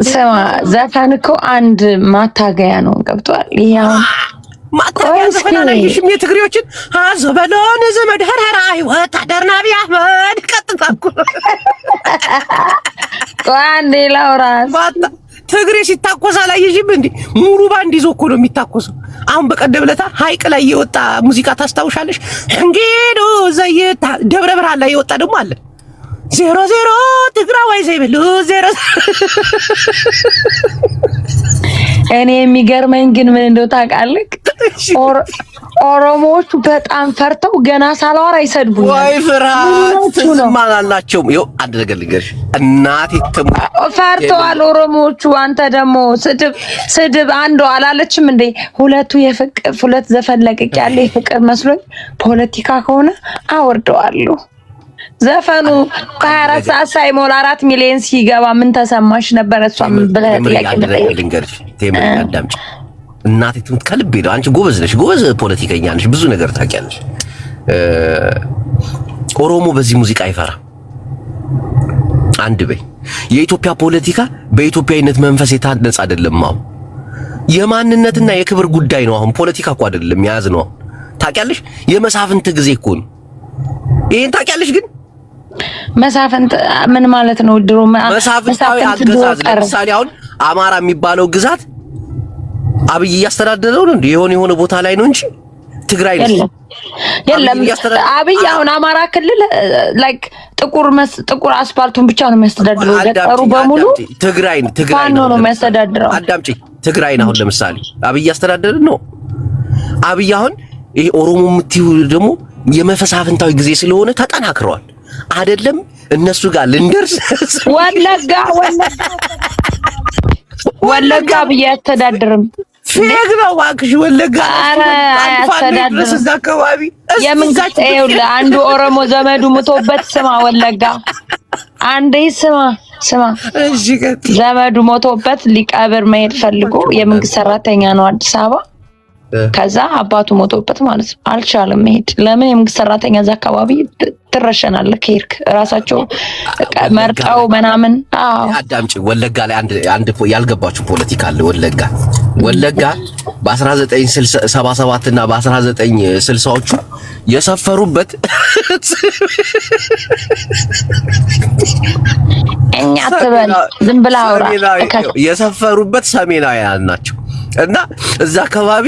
ስማ ዘፈን እኮ አንድ ማታገያ ነው ገብቷል። ይሄ አሁን ማታገያ ዘፈን አላየሽም? የትግሬዎችን አዘበሎን ዘመድ ሀራራይ ወታደር ነብይ አህመድ ቀጥታ እኮ አንዴ ላውራስ ትግሬ ሲታኮስ አላየሽም እንዴ? ሙሉ ባንድ ይዞ እኮ ነው የሚታኮሰው። አሁን በቀደም ለታ ሀይቅ ላይ የወጣ ሙዚቃ ታስታውሻለሽ? እንግዲህ ዘይታ ደብረ ብርሃን ላይ የወጣ ደግሞ አለ 00 ትግራዋይ ዘይብሉ 0 እኔ የሚገርመኝ ግን ምን እንደው ታውቃለህ? ኦሮሞዎቹ በጣም ፈርተው ገና ሳላወራ ይሰድቡኛል። ወይ ፍርሃት ማላላቸው ይኸው አንድ ነገር ልንገርሽ፣ እናቴ ፈርተዋል ኦሮሞዎቹ። አንተ ደግሞ ስድብ አንዱ አላለችም እንዴ? ሁለት ዘፈን ለቅቅ ያለ የፍቅር መስሎኝ ፖለቲካ ከሆነ አወርደዋለሁ። ዘፈኑ ከ24 ሰዓት ሳይሞላ 4 ሚሊዮን ሲገባ ምን ተሰማሽ ነበር? እሷ ምን ብለህ ልንገርሽ ቴምር አዳምጪ። እናቴ ትምት ከልቤ ነው። አንቺ ጎበዝ ነሽ፣ ጎበዝ ፖለቲከኛ ነሽ፣ ብዙ ነገር ታውቂያለሽ። ኦሮሞ በዚህ ሙዚቃ አይፈራ። አንድ በይ የኢትዮጵያ ፖለቲካ በኢትዮጵያዊነት መንፈስ የታነጸ አይደለም። አሁን የማንነትና የክብር ጉዳይ ነው። አሁን ፖለቲካ እኮ አይደለም ያዝ ነው። ታውቂያለሽ የመሳፍንት ጊዜ እኮ ነው። ይሄን ታውቂያለሽ ግን መሳፍንት ምን ማለት ነው? ድሮ መሳፍንታዊ አገዛዝ ለምሳሌ አሁን አማራ የሚባለው ግዛት አብይ እያስተዳደረው ነው እንዴ? የሆነ ቦታ ላይ ነው እንጂ ትግራይ ነው የለም። አብይ አሁን አማራ ክልል ላይክ ጥቁር አስፋልቱን ብቻ ነው የሚያስተዳድረው። ገጠሩ በሙሉ ትግራይ ነው የሚያስተዳድረው። አዳምጪ፣ ትግራይን አሁን ለምሳሌ አብይ እያስተዳደረ ነው። አብይ አሁን ይሄ ኦሮሞ የምትይው ደግሞ የመፈሳፍንታዊ ጊዜ ስለሆነ ተጠናክረዋል። አይደለም እነሱ ጋር ልንደርስ ወለጋ ብዬ አስተዳድርም ፌግ ነው እባክሽ። ወለጋ አስተዳድርም እዛ አካባቢ የምንጋት ይኸውልህ፣ አንዱ ኦሮሞ ዘመዱ ሞቶበት ስማ፣ ወለጋ አንዴ ስማ እሺ፣ ዘመዱ ሞቶበት ሊቀብር መሄድ ፈልጎ የመንግስት ሰራተኛ ነው አዲስ አበባ። ከዛ አባቱ ሞቶበት ማለት ነው አልቻለም መሄድ። ለምን? የመንግስት ሰራተኛ እዛ አካባቢ ትረሸናለህ ከሄድክ እራሳቸው መርጠው ምናምን። አዳምጪ፣ ወለጋ ላይ አንድ ያልገባችሁ ፖለቲካ አለ። ወለጋ በ1977 እና በ1960ዎቹ የሰፈሩበት እኛ ትበል ዝም ብላ አውራ የሰፈሩበት ሰሜናውያን ናቸው እና እዛ አካባቢ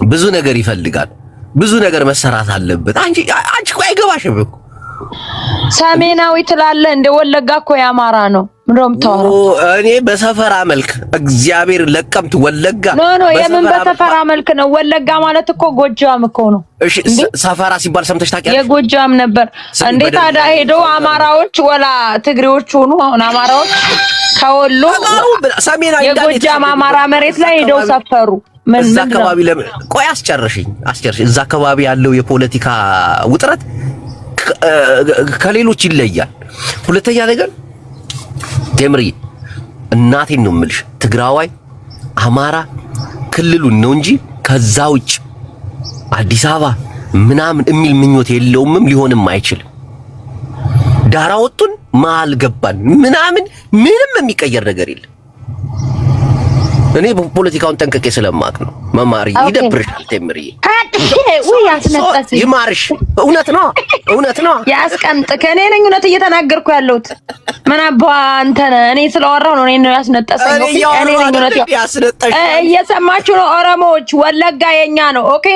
ብዙ ነገር ይፈልጋል። ብዙ ነገር መሰራት አለበት። አንቺ እኮ አይገባሽም እኮ ሰሜናዊ ትላለህ እንደ ወለጋ እኮ የአማራ ነው። ምንድነው የምታወራው? እኔ በሰፈራ መልክ እግዚአብሔር ለቀምት ወለጋ ኖ የምን በሰፈራ መልክ ነው? ወለጋ ማለት እኮ ጎጃም እኮ ነው። እሺ ሰፈራ ሲባል ሰምተሽ ታውቂያለሽ? የጎጃም ነበር እንዴ ታዲያ? ሄደው አማራዎች ወላ ትግሬዎች ሆኑ። አሁን አማራዎች ከወሎ ሰሜናዊ የጎጃም አማራ መሬት ላይ ሄደው ሰፈሩ። እዛ አካባቢ ለምን ቆይ አስጨርሽኝ። እዛ አካባቢ ያለው የፖለቲካ ውጥረት ከሌሎች ይለያል። ሁለተኛ ነገር ቴምሪ እናቴን ነው የምልሽ፣ ትግራዋይ አማራ ክልሉን ነው እንጂ ከዛ ውጭ አዲስ አበባ ምናምን የሚል ምኞት የለውምም፣ ሊሆንም አይችልም። ዳራ ወጡን ማል ገባን ምናምን ምንም የሚቀየር ነገር የለም። እኔ ፖለቲካውን ጠንቅቄ ስለማቅ ነው። መማሪ ይደብርሻል ቴምሪ። ይማርሽ። እውነት ነው ያስቀምጥ። ከኔ ነኝ እውነት እየተናገርኩ ያለሁት። ምን አባ አንተ ነህ? እኔ ስለወራሁ ነው እኔ ነው ያስነጠሰኝ። እኔ ነኝ እውነት እየሰማችሁ ነው ኦሮሞዎች። ወለጋ የኛ ነው። ኦኬ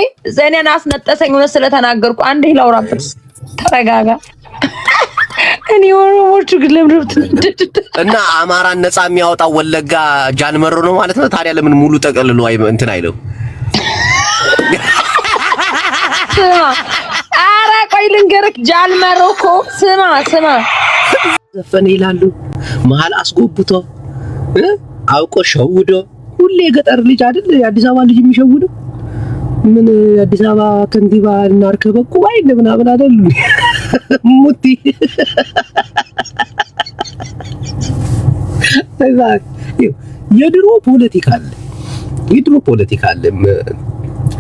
እኔን አስነጠሰኝ እውነት ስለተናገርኩ። አንዴ ላውራበት። ተረጋጋ። እኔ ኦሮሞቹ ግን ለምንድን እና አማራን ነፃ የሚያወጣው ወለጋ ጃንመሮ ነው ማለት ነው። ታዲያ ለምን ሙሉ ጠቅልሎ እንትን አይለው? ኧረ ቆይ ልንገርህ፣ ጃንመሮ እኮ ስማ ዘፈን ይላሉ መሀል አስጎብቶ አውቆ ሸውዶ። ሁሌ የገጠር ልጅ አይደል የአዲስ አበባ ልጅ የሚሸውደው? ምን የአዲስ አበባ ከንቲባ እናርከበቁ ባይ ምናምን አይደል ሙቲ የድሮ ፖለቲካ አለ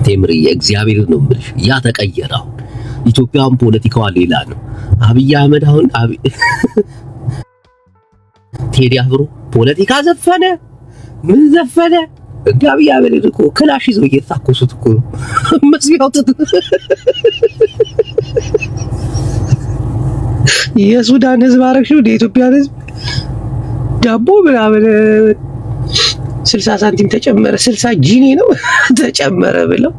ቴምሪ። እግዚአብሔር ነው የምልሽ፣ ያ ተቀየረው። ኢትዮጵያን ፖለቲካዋ ሌላ ነው። አብይ አህመድ አሁን ቴዲ አፍሮ ፖለቲካ ዘፈነ ምን ዘፈነ? ጋቢ አበል እኮ ክላሽ ይዘው እየታኮሱት እኮ ነው መስሚያው የሱዳን ህዝብ አረግሽው የኢትዮጵያ ህዝብ ዳቦ ምናምን 60 ሳንቲም ተጨመረ 60 ጂኒ ነው ተጨመረ ብለው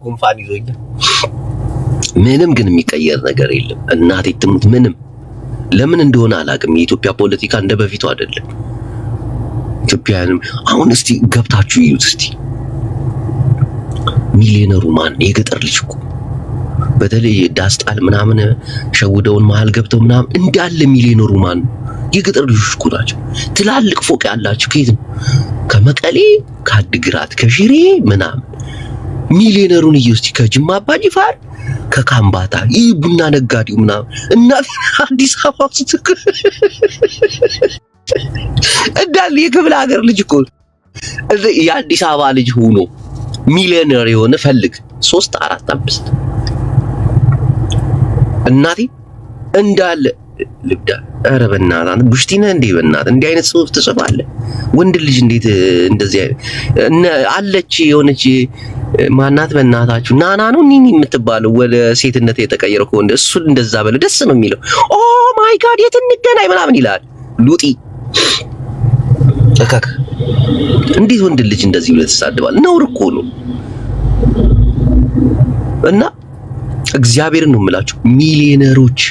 ጉንፋን ይዞኛል። ምንም ግን የሚቀየር ነገር የለም። እናቴ ትሙት ምንም ለምን እንደሆነ አላውቅም። የኢትዮጵያ ፖለቲካ እንደ በፊቱ አይደለም። ኢትዮጵያንም አሁን እስቲ ገብታችሁ ይዩት እስቲ። ሚሊዮነሩ ማን? የገጠር ልጅ እኮ በተለይ ዳስጣል ምናምን ሸውደውን መሀል ገብተው ምናምን እንዳለ ሚሊዮነሩ ማን? የገጠር ልጆች እኮ ናቸው። ትላልቅ ፎቅ ያላቸው ከየት ነው? ከመቀሌ፣ ከአድግራት፣ ከሽሬ ምናምን ሚሊዮነሩን እስቲ ከጅማ አባጅፋር ከካምባታ ይህ ቡና ነጋዴው ምናምን እና አዲስ አበባ ውስጥ እንዳለ የክፍለ ሀገር ልጅ እኮ የአዲስ አበባ ልጅ ሆኖ ሚሊዮነር የሆነ ፈልግ 3 4 5 እናቴ እንዳለ ልብዳ። ኧረ በእናትህ ቡሽቲ ነህ እንዴ? በእናትህ እንዲህ አይነት ጽሁፍ ትጽፋለህ? ወንድ ልጅ እንዴት እንደዚህ አለች የሆነች ማናት በእናታችሁ ናና ነው ኒኒ የምትባለው ወደ ሴትነት የተቀየረው ወንድ እሱን እንደዛ በለ ደስ ነው የሚለው። ኦ ማይ ጋድ የት እንገናኝ ምናምን ይላል ሉጢ እከክ። እንዴት ወንድ ልጅ እንደዚህ ብለህ ትሳደባለህ? ነውር እኮ ነው። እና እግዚአብሔርን ነው የምላችሁ ሚሊዮነሮች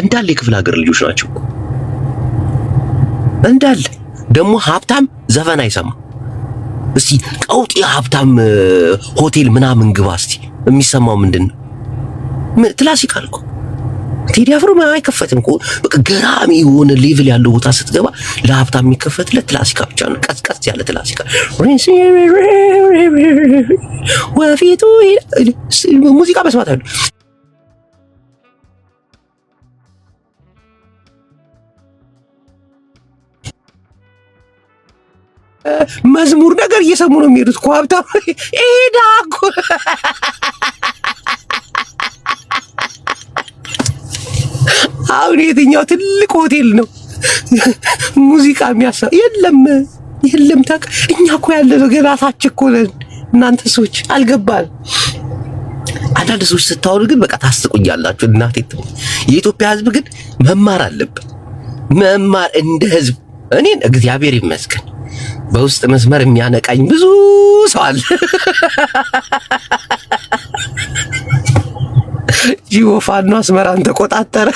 እንዳለ የክፍለ ሀገር ልጆች ናቸው እንዳለ። ደግሞ ሀብታም ዘፈን አይሰማም። እስቲ ቀውጢ ሀብታም ሆቴል ምናምን ግባ እስቲ የሚሰማው ምንድነው? ክላሲካል እኮ ቴዲ አፍሮ አይከፈትም እኮ። በቃ ገራሚ የሆነ ሌቭል ያለው ቦታ ስትገባ ለሀብታም የሚከፈትለት ክላሲካል ብቻ ነው። ቀስቀስ ያለ ክላሲካል ወፊቱ ሙዚቃ መስማት አለ። መዝሙር ነገር እየሰሙ ነው የሚሄዱት እኮ ሀብታም ኤዳ እኮ አሁን የትኛው ትልቅ ሆቴል ነው ሙዚቃ የሚያሰማ? የለም ታውቅ። እኛ እኮ ያለነው ገና ታች እኮ ነን። እናንተ ሰዎች አልገባን። አንዳንድ ሰዎች ስታወሩ ግን በቃ ታስቁኛላችሁ። እናቴ የኢትዮጵያ ሕዝብ ግን መማር አለበት። መማር እንደ ሕዝብ እኔን እግዚአብሔር ይመስገን በውስጥ መስመር የሚያነቃኝ ብዙ ሰው አለ። ጂኦፋኖ አስመራን ተቆጣጠረ።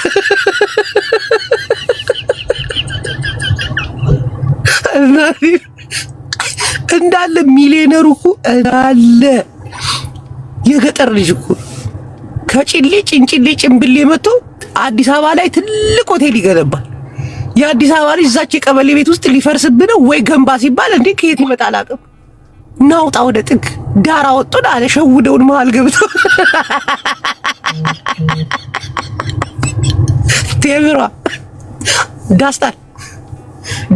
እንዳለ ሚሊዮነሩ እኮ እንዳለ የገጠር ልጅ እኮ ከጭሌ ጭንጭሌ ጭንብሌ መጥቶ አዲስ አበባ ላይ ትልቅ ሆቴል ይገነባል። የአዲስ አበባ ልጅ እዛች የቀበሌ ቤት ውስጥ ሊፈርስብህ ነው ወይ ገንባ ሲባል እንዴ ከየት ይመጣል? አቅም ናውጣ ወደ ጥግ ዳራ ወጡን አለ ሸውደውን መሀል ገብቶ ቴምራ ዳስታል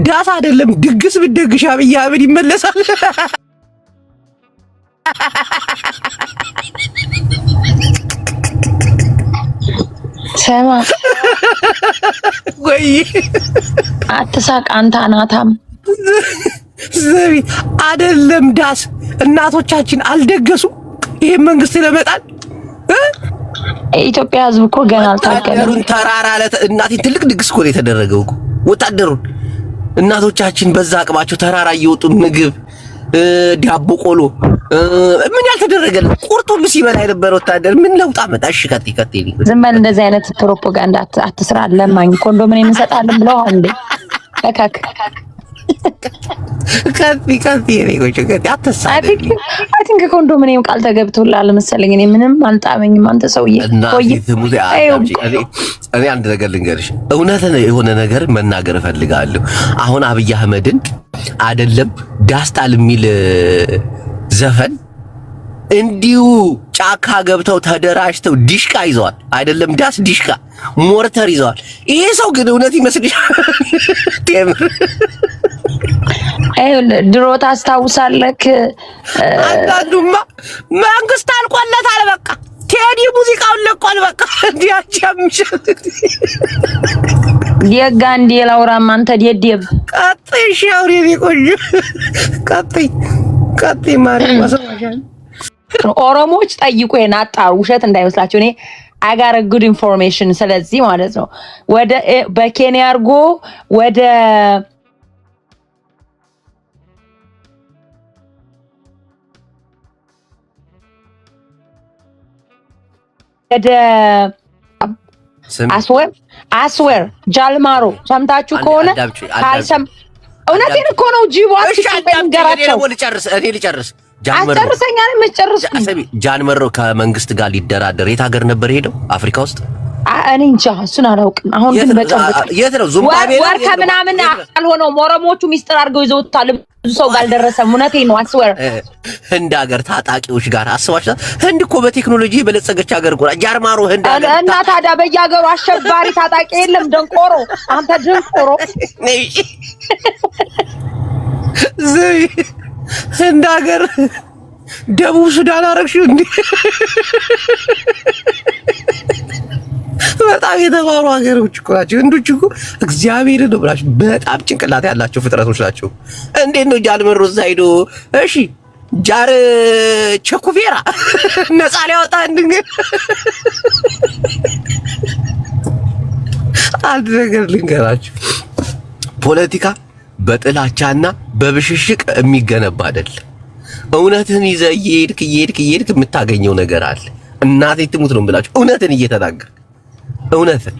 ዳስ አይደለም ድግስ ብትደግሽ አብይ አህመድ ይመለሳል። ሰማ ወይ አትሳቅ አንተ አናታም ዘቢ አይደለም ዳስ እናቶቻችን አልደገሱ ይሄን መንግስት ለመጣል የኢትዮጵያ ሕዝብ እኮ ገና አልታገለም። ተራራ እናቴ ትልቅ ድግስ እኮ ነው የተደረገው እኮ ወታደሩን እናቶቻችን በዛ አቅማቸው ተራራ እየወጡ ምግብ ዳቦ ቆሎ ምን ያልተደረገለት ቁርጥ ሁሉ ሲበላ የነበረ ወታደር ምን ለውጥ አመጣ? እሺ ከት ዝም በል። እንደዚህ አይነት ፕሮፓጋንዳ አትስራ። ለማኝ ኮንዶሚኒየም እንሰጣለን ብለዋል እንዴ? እካክ ከት የኔጎች አትሳ አይ ቲንክ ኮንዶሚኒየም ቃል ተገብቶላል መሰለኝ። እኔ ምንም አልጣመኝም። አንተ ሰውዬ ቆይ እኔ አንድ ነገር ልንገርሽ፣ እውነት የሆነ ነገር መናገር እፈልጋለሁ። አሁን አብይ አህመድን አይደለም ዳስጣል የሚል ዘፈን እንዲሁ ጫካ ገብተው ተደራጅተው ዲሽቃ ይዘዋል። አይደለም ዳስ ዲሽቃ ሞርተር ይዘዋል። ይሄ ሰው ግን እውነት ይመስልሻል? ቴምር ድሮ ታስታውሳለህ? አንዳንዱማ መንግስት አልቆለታል። በቃ ቴዲ ሙዚቃውን ለቋል። በቃ እንዲያቻምሽ የጋንዲ ላውራም አንተ ደደብ ቀጥይ ሻውሪ ቢቆይ ቀጥይ ማርያም ማሰማሻል። ኦሮሞዎች ጠይቁ የናጣሩ ውሸት እንዳይመስላችሁ። እኔ I got a good information ስለዚህ ማለት ነው። ወደ በኬንያ አርጎ ወደ አስዌር ጃልማሮ ሰምታችሁ ከሆነ ካልሰም እውነቴን እኮ ነው። ጂዋት ሲንገራቸው እኔ ልጨርስ ጃንመሮ ከመንግስት ጋር ሊደራደር የት ሀገር ነበር ሄደው? አፍሪካ ውስጥ እኔ እንጃ እሱን አላውቅም። አሁን ግን በጨበጨ የት ነው? ዚምባብዌ ወር ከምናምን አልሆነውም። ኦሮሞቹ ሚስጥር አድርገው ይዘውታል። ብዙ ሰው ጋር አልደረሰም። እውነቴን ነው። አስወር ህንድ ሀገር ታጣቂዎች ጋር አስባችኋል? ህንድ እኮ በቴክኖሎጂ የበለጸገች ሀገር እኮ ጃርማሮ ህንድ ሀገር እና ታዲያ በየሀገሩ አሸባሪ ታጣቂ የለም? ደንቆሮ አንተ ደንቆሮ ህንድ ሀገር ደቡብ ሱዳን አረግሽው እንዴ? በጣም የተማሩ ሀገሮች እኮ ናቸው ህንዶች እኮ። እግዚአብሔርን ነው ብላችሁ በጣም ጭንቅላት ያላቸው ፍጥረቶች ናቸው። እንዴት ነው ጃልመሮ እዛ ሄዶ እሺ ጃር ቸኩፌራ ነፃ ሊያወጣ እንድንገር አንድ ነገር ልንገራችሁ። ፖለቲካ በጥላቻና በብሽሽቅ የሚገነባ አይደለም። እውነትን ይዘህ እየሄድክ የምታገኘው ነገር አለ። እናቴ ትሙት ነው ብላችሁ እውነትን እየተናገርክ እውነትን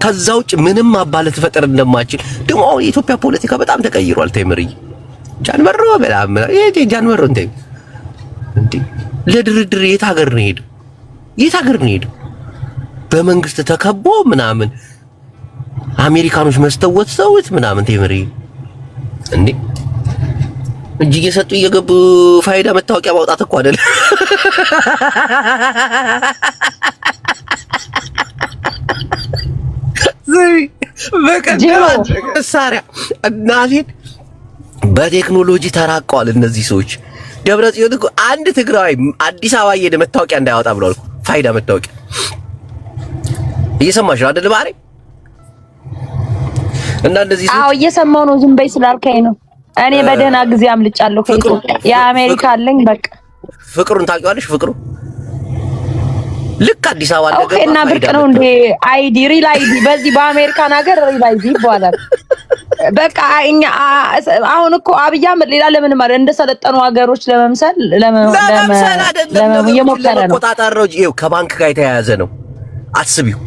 ከዛ ውጭ ምንም አባለ ተፈጠር እንደማይችል ደግሞ አሁን የኢትዮጵያ ፖለቲካ በጣም ተቀይሯል። ተምርይ ጃንመሮ በላም ጃንመሮ እንዴ ለድርድር የት ሀገር ነው ሄደው? በመንግስት ተከቦ ምናምን አሜሪካኖች መስተወት ሰውት ምናምን ተምርይ እንዴ እጅ እየሰጡ እየገቡ ፋይዳ መታወቂያ ማውጣት እኮ አይደል? መሳሪያ እናቴን በቴክኖሎጂ ተራቀዋል እነዚህ ሰዎች። ደብረጽዮን እኮ አንድ ትግራዋይ አዲስ አበባ እየሄደ መታወቂያ እንዳያወጣ ብሏል እኮ ፋይዳ መታወቂያ። እየሰማሽ ነው አይደል ባሬ? እና እንደዚህ አዎ እየሰማሁ ነው። ዝም በይ ስላልከኝ ነው። እኔ በደህና ጊዜ አምልጫለሁ ከኢትዮጵያ። የአሜሪካ አለኝ በቃ። ፍቅሩን ታውቂዋለሽ? ፍቅሩ ልክ አዲስ አበባ ነገር ኦኬ። እና ብርቅ ነው እንዴ አይዲ ሪል አይዲ በዚህ በአሜሪካን ሀገር ሪል አይዲ ይባላል። በቃ እኛ አሁን እኮ አብይ አህመድ ሌላ ለምን ማለት እንደሰለጠኑ ሀገሮች ለመምሰል እየሞከረ ነው። ቆጣጣር ነው። ይኸው ከባንክ ጋር የተያያዘ ነው። አስቢው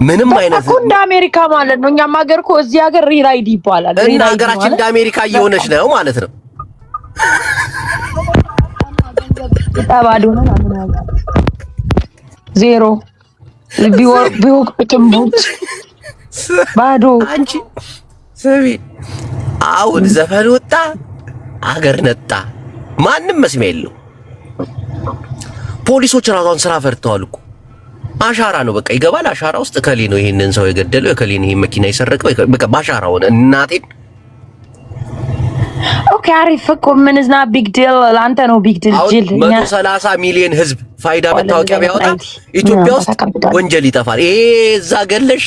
ምንም አይነት እኮ እንደ አሜሪካ ማለት ነው። እኛም ሀገር እኮ እዚህ ሀገር ሪል አይዲ ይባላል። እና ሀገራችን እንደ አሜሪካ እየሆነች ነው ማለት ነው። ተባዶ ነው ማለት ዜሮ ቢወቅቱም ባዶ። አንቺ ስሚ አሁን ዘፈን ወጣ አገር ነጣ ማንም መስሚያ የለው። ፖሊሶች ራሷን ስራ ፈርተዋል እኮ። አሻራ ነው በቃ ይገባል። አሻራ ውስጥ እከሌ ነው ይሄንን ሰው የገደለው እከሌን ይሄን መኪና የሰረቀው በቃ ባሻራ ሆነ። እናቴን ኦኬ አሪፍ እኮ ምን ዝና ቢግ ዲል ላንተ ነው ቢግ ዲል ጂል 130 ሚሊዮን ህዝብ ፋይዳ መታወቂያ ቢያወጣ ኢትዮጵያ ውስጥ ወንጀል ይጠፋል። ይሄ እዛ ገለሽ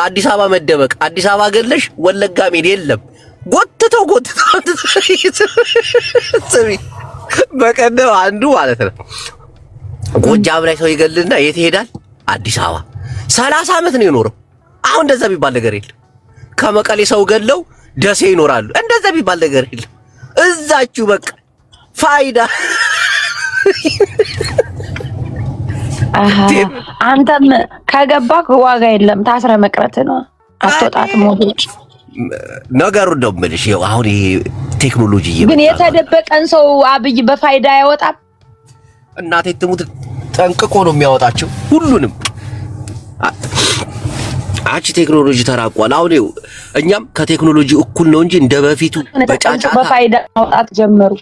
አዲስ አበባ መደበቅ፣ አዲስ አበባ ገለሽ ወለጋ ሜድ የለም። ጎትተው ስሚ በቀደም አንዱ ማለት ነው ጎጃም ላይ ሰው ይገልና የት ይሄዳል? አዲስ አበባ 30 ዓመት ነው የኖረው። አሁን እንደዛ ቢባል ነገር የለም። ከመቀሌ ሰው ገለው ደሴ ይኖራሉ። እንደዛ ቢባል ነገር የለም። እዛችሁ በቃ ፋይዳ አንተም ከገባክ ዋጋ የለም። ታስረ መቅረት ነው። አትወጣት ሞቶች ነገሩ እንደምልሽ ይኸው አሁን ይሄ ቴክኖሎጂ ግን የተደበቀን ሰው አብይ በፋይዳ አይወጣም። እናቴ ትሙት ጠንቅቆ ነው የሚያወጣቸው ሁሉንም። አቺ ቴክኖሎጂ ተራቋል። አሁን ይኸው እኛም ከቴክኖሎጂ እኩል ነው እንጂ እንደበፊቱ በጫጫታ በፋይዳ ማውጣት ጀመሩ።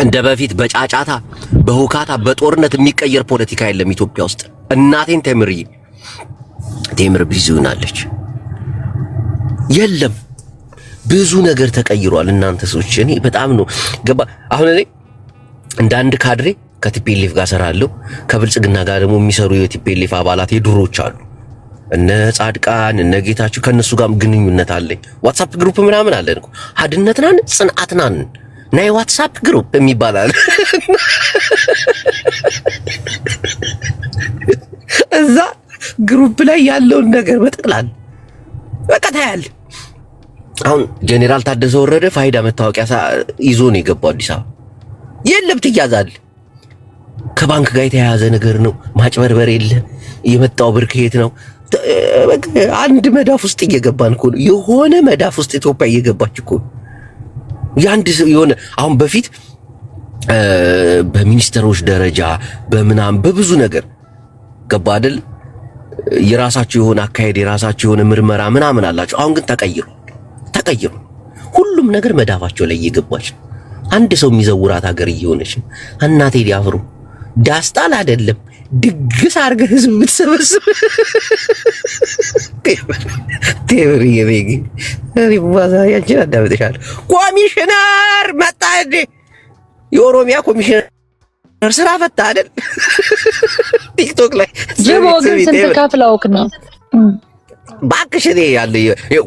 እንደበፊት በጫጫታ በሁካታ በጦርነት የሚቀየር ፖለቲካ የለም ኢትዮጵያ ውስጥ። እናቴን ቴምር ቢዚ ሆናለች። የለም ብዙ ነገር ተቀይሯል። እናንተ ሰዎች እኔ በጣም ነው ገባ። አሁን እኔ እንደ አንድ ካድሬ ከቲፒኤልኤፍ ጋር ሰራለሁ። ከብልጽግና ጋር ደግሞ የሚሰሩ የቲፒኤልኤፍ አባላት የድሮች አሉ። እነ ጻድቃን እነ ጌታቸው ከነሱ ጋር ግንኙነት አለኝ። ዋትስአፕ ግሩፕ ምናምን አለን እኮ ሀድነትናን ጽንዓትናን ናይ ዋትስአፕ ግሩፕ የሚባል አለ። እዛ ግሩፕ ላይ ያለውን ነገር በጠቅላላ በቃ ታያለህ። አሁን ጄኔራል ታደሰ ወረደ ፋይዳ መታወቂያ ይዞ ነው የገባው አዲስ አበባ። የለም ትያዛለህ። ከባንክ ጋር የተያያዘ ነገር ነው። ማጭበርበር የለ። የመጣው ብር ከየት ነው? አንድ መዳፍ ውስጥ እየገባን እኮ ነው። የሆነ መዳፍ ውስጥ ኢትዮጵያ እየገባች እኮ ነው። ያንድ የሆነ አሁን በፊት በሚኒስትሮች ደረጃ በምናም በብዙ ነገር ገባ አይደል? የራሳቸው የሆነ አካሄድ የራሳቸው የሆነ ምርመራ ምናምን አላቸው። አሁን ግን ተቀይሩ ሁሉም ነገር መዳፋቸው ላይ እየገባች ነው። አንድ ሰው የሚዘውራት ሀገር እየሆነች ነው። እናቴ ዲያፍሩ ዳስጣል አይደለም ድግስ አድርገህ ህዝብ ብትሰበስብ ቴብሪ የቤጊ ሪባዛ ያንቺን አዳምጥሻለሁ። ኮሚሽነር መጣ እንዴ? የኦሮሚያ ኮሚሽነር ስራ ፈታ አይደል? ቲክቶክ ላይ ጅቦ ግን ስንት ከፍለውክ ነው? ባክሽ እኔ ያለ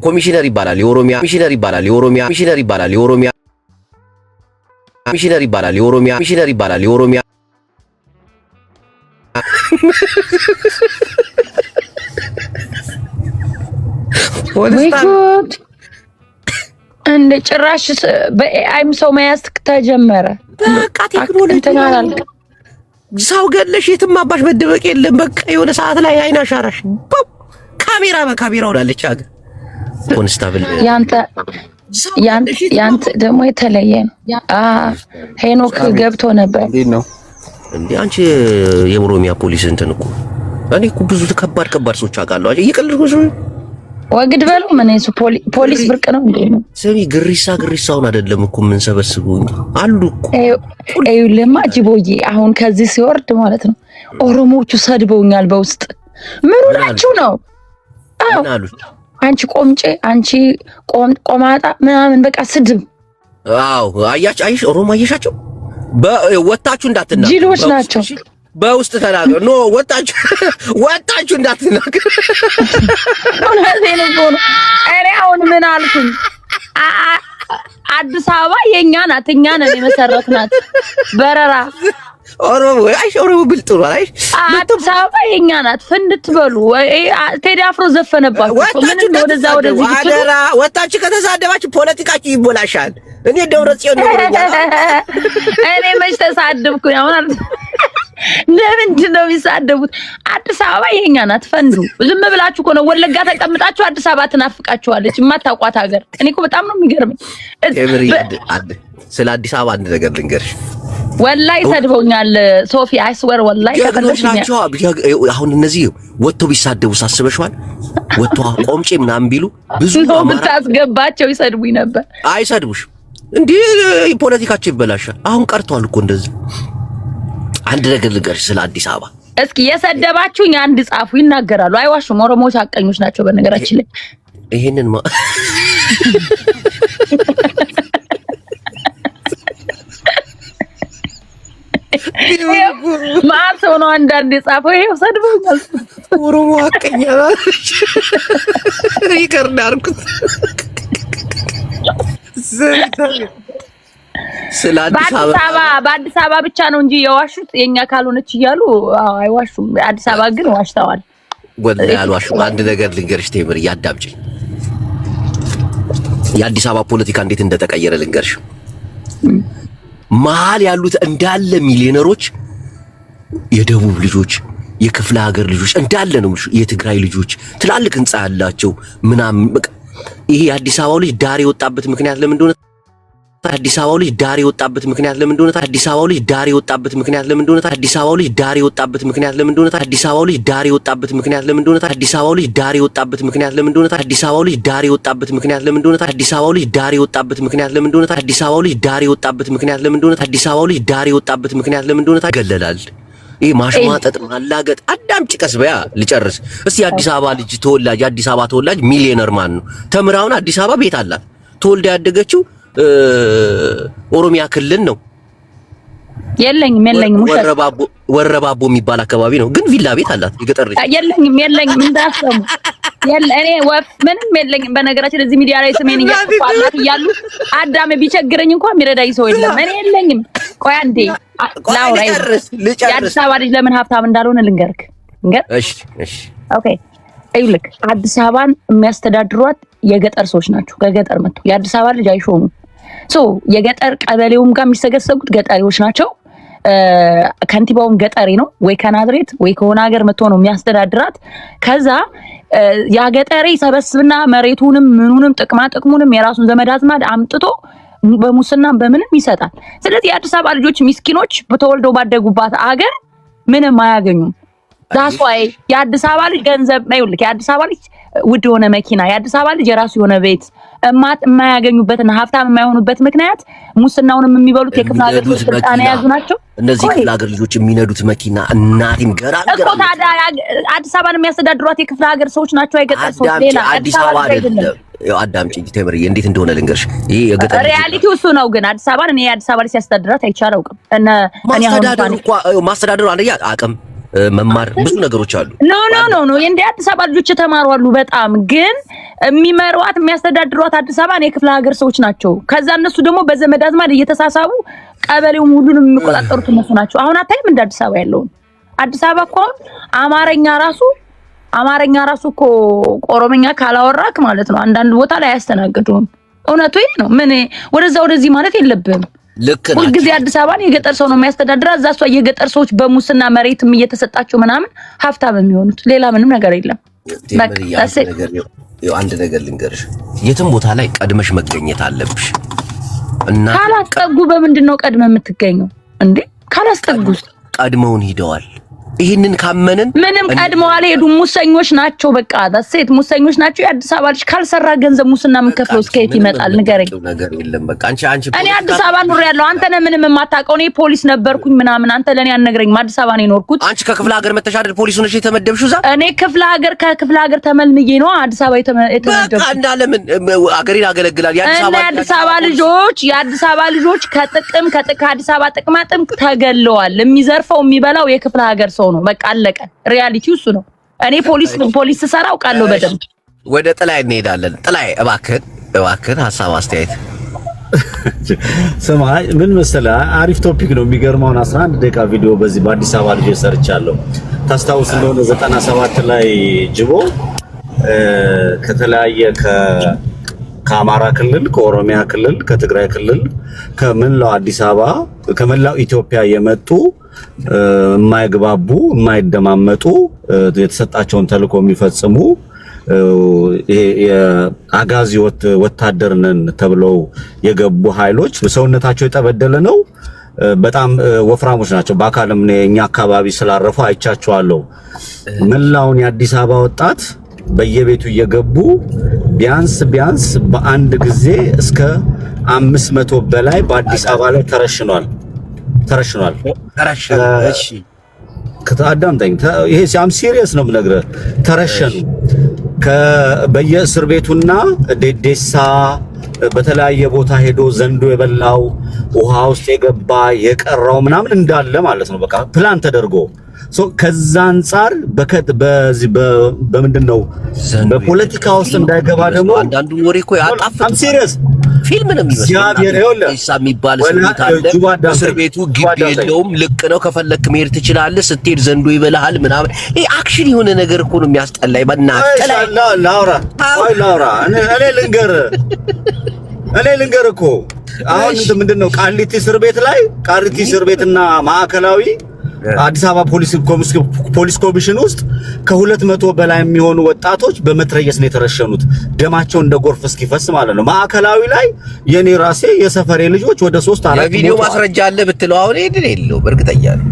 ኮሚሽነር ይባላል የኦሮሚያ ኮሚሽነር ይባላል የኦሮሚያ ኮሚሽነር ይባላል የኦሮሚያ ኮሚሽነር ይባላል የኦሮሚያ ኮሚሽነር ይባላል የኦሮሚያ ወይ ጉድ! እንደ ጭራሽ በኤአይም ሰው መያዝ ተጀመረ። በቃ ቴክኖሎጂ ሰው ገለሽ የትም አባሽ መደበቅ የለም። በቃ የሆነ ሰዓት ላይ አይን አሻራሽ ካሜራ በካሜራ ሆናለች ሀገር። ኮንስታብል ያንተ ደግሞ የተለየ ነው። ሄኖክ ገብቶ ነበር እንዴ? አንቺ የኦሮሚያ ፖሊስ እንትን እኮ እኔ እኮ ብዙ ከባድ ሰዎች አውቃለሁ። እየቀለድኩሽ ወግድ በለው ምን እሱ ፖሊስ ብርቅ ነው እንዴ? ሰሚ ግሪሳውን አይደለም እኮ የምንሰበስበው አሉ እኮ ለማ ጅቦዬ አሁን ከዚህ ሲወርድ ማለት ነው ኦሮሞቹ ሰድበውኛል በውስጥ ምን ሆናችሁ ነው? አዎ አንቺ ቆምጬ አንቺ ቆማጣ ምናምን በቃ ስድብ። አዎ አይሽ ኦሮሞ አየሻቸው ወጣችሁ እንዳትናገሩ ጅሎች ናቸው። በውስጥ ተናገር ኖ ወጣችሁ እንዳትናገር። እውነቴን እኮ ነው። እኔ አሁን ምን አልኩኝ? አዲስ አበባ የኛ ናት፣ እኛ ነን የመሰረትናት። በረራ ኦሮሞ ብልጥ ነው። አዲስ አበባ የኛ ናት። ፍንድት በሉ። ቴዲ አፍሮ ዘፈነባችሁ። ምን ወደዛ ወደዚህ አደራ። ወጣችሁ ከተሳደባችሁ ፖለቲካችሁ ይቦላሻል። እኔ ደብረ ጽዮን ነው። እኔ መች ተሳደብኩኝ? አሁን ለምንድን ነው የሚሳደቡት? አዲስ አበባ የኛ ናት። ፈንዱ ዝም ብላችሁ እኮ ነው። ወለጋ ተቀምጣችሁ አዲስ አበባ ትናፍቃችኋለች። የማታውቋት ሀገር። እኔ እኮ በጣም ነው የሚገርመኝ። ስለ አዲስ አበባ አንድ ነገር ልንገርሽ። ወላይ ሰድበውኛል ሶፊ አይስወር ወላይ ተፈለግናቸው። አሁን እነዚህ ወጥተው ቢሳደቡ ሳስበሽዋል? ወጥተው ቆምጬ ምናምን ቢሉ ብዙ ነው ብታስገባቸው ይሰድቡኝ ነበር። አይሰድቡሽ እንዴ? ፖለቲካቸው ይበላሻል። አሁን ቀርቷል እኮ እንደዚህ። አንድ ነገር ልንገርሽ ስለ አዲስ አበባ። እስኪ የሰደባችሁኝ አንድ ጻፉ። ይናገራሉ፣ አይዋሹም። ኦሮሞዎች አቀኞች ናቸው በነገራችን ላይ። ይሄንን ማን ሰው ነው አንዳንድ የጻፈው? ይሄው ሰድበውኛል። ኦሮሞ አቀኛ ይቀርና አርኩት ስለ በአዲስ አበባ ብቻ ነው እንጂ የዋሹት የኛ ካልሆነች እያሉ አይዋሹም። አዲስ አበባ ግን ዋሽተዋል። ወላሂ አልዋሹም። አንድ ነገር ልንገርሽ ቴምር፣ እያዳምጪኝ። የአዲስ አበባ ፖለቲካ እንዴት እንደተቀየረ ልንገርሽ። መሀል ያሉት እንዳለ ሚሊዮነሮች፣ የደቡብ ልጆች፣ የክፍለ ሀገር ልጆች እንዳለ ነው። የትግራይ ልጆች ትላልቅ ህንጻ ያላቸው ምናምን። ይሄ የአዲስ አበባው ልጅ ዳር የወጣበት ምክንያት ለምን እንደሆነ አዲስ አበባው ልጅ ዳር የወጣበት ምክንያት ለምን እንደሆነ አዲስ አበባው ልጅ ዳር የወጣበት ምክንያት ለምን እንደሆነ አዲስ አበባው ልጅ ዳር የወጣበት ምክንያት ለምን እንደሆነ አዲስ አበባው ልጅ ዳር የወጣበት ምክንያት ለምን እንደሆነ አዲስ አበባው ልጅ ዳር የወጣበት ምክንያት ለምን እንደሆነ አዲስ አበባው ልጅ ዳር የወጣበት ምክንያት ለምን እንደሆነ አዲስ አበባው ልጅ ዳር የወጣበት ምክንያት ለምን እንደሆነ አዲስ አበባው ልጅ ዳር የወጣበት ምክንያት ለምን እንደሆነ አዲስ አበባው ልጅ ዳር የወጣበት ምክንያት ለምን እንደሆነ ታገለላል። ይሄ ማሽሟጠጥ ማላገጥ። አዳምጪ፣ ቀስ በያ ልጨርስ እስቲ። የአዲስ አበባ ልጅ ተወላጅ የአዲስ አበባ ተወላጅ ሚሊዮነር ማን ነው? ተምራውን አዲስ አበባ ቤት አላት። ተወልዳ ያደገችው ኦሮሚያ ክልል ነው። የለኝም ወረባቦ የሚባል አካባቢ ነው፣ ግን ቪላ ቤት አላት የገጠር ልጅ። የለኝም እንዳሰሙ እኔ ምንም የለኝም። በነገራችን እዚህ ሚዲያ ላይ ስሜን እያስፋላት እያሉ አዳም ቢቸግረኝ እንኳን የሚረዳኝ ሰው የለም። እኔ የለኝም። ቆይ አንዴ ላውራ። የአዲስ አበባ ልጅ ለምን ሀብታም እንዳልሆነ ልንገርክ። እሺ ኦኬ። ይልክ አዲስ አበባን የሚያስተዳድሯት የገጠር ሰዎች ናቸው። ከገጠር መጥተው የአዲስ አበባ ልጅ አይሾሙም። የገጠር ቀበሌውም ጋር የሚሰገሰጉት ገጠሪዎች ናቸው። ከንቲባውም ገጠሪ ነው፣ ወይ ከናዝሬት ወይ ከሆነ ሀገር መጥቶ ነው የሚያስተዳድራት። ከዛ ያ ገጠሪ ሰበስብና መሬቱንም ምኑንም ጥቅሙንም የራሱን ዘመድ አዝማድ አምጥቶ በሙስና በምንም ይሰጣል። ስለዚህ የአዲስ አበባ ልጆች ምስኪኖች በተወልደው ባደጉባት አገር ምንም አያገኙም። ዳስዋይ የአዲስ አበባ ልጅ ገንዘብ አይውልክ። የአዲስ አበባ ልጅ ውድ የሆነ መኪና፣ የአዲስ አበባ ልጅ የራሱ የሆነ ቤት የማያገኙበትና ሀብታም የማይሆኑበት ምክንያት ሙስናውንም የሚበሉት የክፍለ ሀገር ስልጣን የያዙ ናቸው። እነዚህ ክፍለ ሀገር ልጆች የሚነዱት መኪና እናቴን ገራገራ እኮ። ታዲያ አዲስ አበባን የሚያስተዳድሯት የክፍለ ሀገር ሰዎች ናቸው፣ አይገጠር ሰዎች። ሌላ አዲስ አበባ አይደለም። አዳምጪኝ ተምርዬ፣ እንዴት እንደሆነ ልንገርሽ። ይሄ የገጠር ሪያሊቲው እሱ ነው። ግን አዲስ አበባን እኔ የአዲስ አበባ ልጅ ሲያስተዳድራት አይቻለው። ማስተዳደሩ አንደኛ አቅም መማር ብዙ ነገሮች አሉ። ኖ እንደ አዲስ አበባ ልጆች የተማሩ አሉ በጣም። ግን የሚመሯት የሚያስተዳድሯት አዲስ አበባን የክፍለ ሀገር ሰዎች ናቸው። ከዛ እነሱ ደግሞ በዘመድ አዝማድ እየተሳሳቡ ቀበሌውን ሁሉንም የሚቆጣጠሩት እነሱ ናቸው። አሁን አታይም እንደ አዲስ አበባ ያለውን። አዲስ አበባ እኮ አማርኛ ራሱ እኮ ኦሮምኛ ካላወራክ ማለት ነው አንዳንድ ቦታ ላይ አያስተናግዱም። እውነቱ ይሄ ነው። ምን ወደዚህ ማለት የለብህም። ሁልጊዜ አዲስ አበባን የገጠር ሰው ነው የሚያስተዳድራ። እዛ እሷ የገጠር ሰዎች በሙስና መሬትም እየተሰጣቸው ምናምን ሀብታም የሚሆኑት፣ ሌላ ምንም ነገር የለም። አንድ ነገር ልንገርሽ፣ የትም ቦታ ላይ ቀድመሽ መገኘት አለብሽ። እና ካላስጠጉ በምንድን ነው ቀድመ የምትገኘው እንዴ? ካላስጠጉስ ቀድመውን ሂደዋል። ይሄንን ካመንን ምንም ቀድመው አልሄዱም። ሙሰኞች ናቸው። በቃ ዳሴት ሙሰኞች ናቸው። የአዲስ አበባ ልጅ ካልሰራ ገንዘብ ሙስና ምን ከፍለው እስከ የት ይመጣል? ንገረኝ። ነገር የለም። በቃ አንቺ እኔ አዲስ አበባ ኑር ያለው አንተ ነህ ምንም የማታውቀው። እኔ ፖሊስ ነበርኩኝ ምናምን፣ አንተ ለኔ አነግረኝም። አዲስ አበባ ነው የኖርኩት። አንቺ ከክፍለ ሀገር መተሽ አይደል ፖሊስ ሆነሽ የተመደብሽው እዛ? እኔ ከክፍለ ሀገር ተመልምዬ ነው አዲስ አበባ የተመደብኩት። በቃ እንዳለምን አገሬን አገለግላል። የአዲስ አበባ ልጆች ከአዲስ አበባ ጥቅማጥም ተገለዋል። የሚዘርፈው የሚበላው የክፍለ ሀገር ሰው ነው። በቃ አለቀ። ሪያሊቲው እሱ ነው። እኔ ፖሊስ ሰራ አውቃለሁ በደንብ። ወደ ጥላይ እንሄዳለን። ጥላይ እባክህን ሀሳብ አስተያየት። ስማ ምን መሰለህ፣ አሪፍ ቶፒክ ነው። የሚገርመውን 11 ደቂቃ ቪዲዮ በዚህ በአዲስ አበባ ልጆች ሰርቻለሁ። ታስታውስ እንደሆነ 97 ላይ ጅቦ ከተለያየ ከአማራ ክልል፣ ከኦሮሚያ ክልል፣ ከትግራይ ክልል፣ ከመላው አዲስ አበባ፣ ከመላው ኢትዮጵያ የመጡ የማይግባቡ የማይደማመጡ የተሰጣቸውን ተልዕኮ የሚፈጽሙ ይሄ የአጋዚ ወታደር ነን ተብለው የገቡ ኃይሎች ሰውነታቸው የተበደለ ነው። በጣም ወፍራሞች ናቸው። በአካልም እኛ አካባቢ ስላረፉ አይቻቸዋለሁ። መላውን የአዲስ አበባ ወጣት በየቤቱ እየገቡ ቢያንስ በአንድ ጊዜ እስከ 500 በላይ በአዲስ አበባ ላይ ተረሽኗል። እሺ ከታዳምጠኝ፣ ይሄ ሲያም ሲሪየስ ነው የምነግርህ። ተረሸኑ በየእስር ቤቱና ዴዴሳ በተለያየ ቦታ ሄዶ ዘንዶ የበላው ውሃ ውስጥ የገባ የቀራው ምናምን እንዳለ ማለት ነው። በቃ ፕላን ተደርጎ ከዛ አንፃር በዚህ በምንድነው በፖለቲካ ውስጥ እንዳይገባ ደግሞ አንዳንዱ ወሬ እኮ ያጣፍጥ ሲሪየስ ፊልም ነው የሚመስለው። የሚባል ስሜት አለ። እስር ቤቱ ግቢ የለውም። ልቅ ነው። ከፈለክ መሄድ ትችላለህ። ስትሄድ ዘንዶ ይበላሃል ምናምን። ይሄ አክሽን የሆነ ነገር እኮ ነው የሚያስጠላኝ። በእናትህ ላውራ እኔ ልንገር እኮ አሁን ምንድነው ቃሊቲ እስር ቤትና ማዕከላዊ አዲስ አበባ ፖሊስ ኮሚሽን ውስጥ ከ200 በላይ የሚሆኑ ወጣቶች በመትረየስ ነው የተረሸኑት። ደማቸው እንደ ጎርፍ እስኪፈስ ማለት ነው። ማዕከላዊ ላይ የኔ ራሴ የሰፈሬ ልጆች ወደ 3-4 የቪዲዮ ማስረጃ አለ ብትለው አሁን የለው በእርግጠኛ ነው።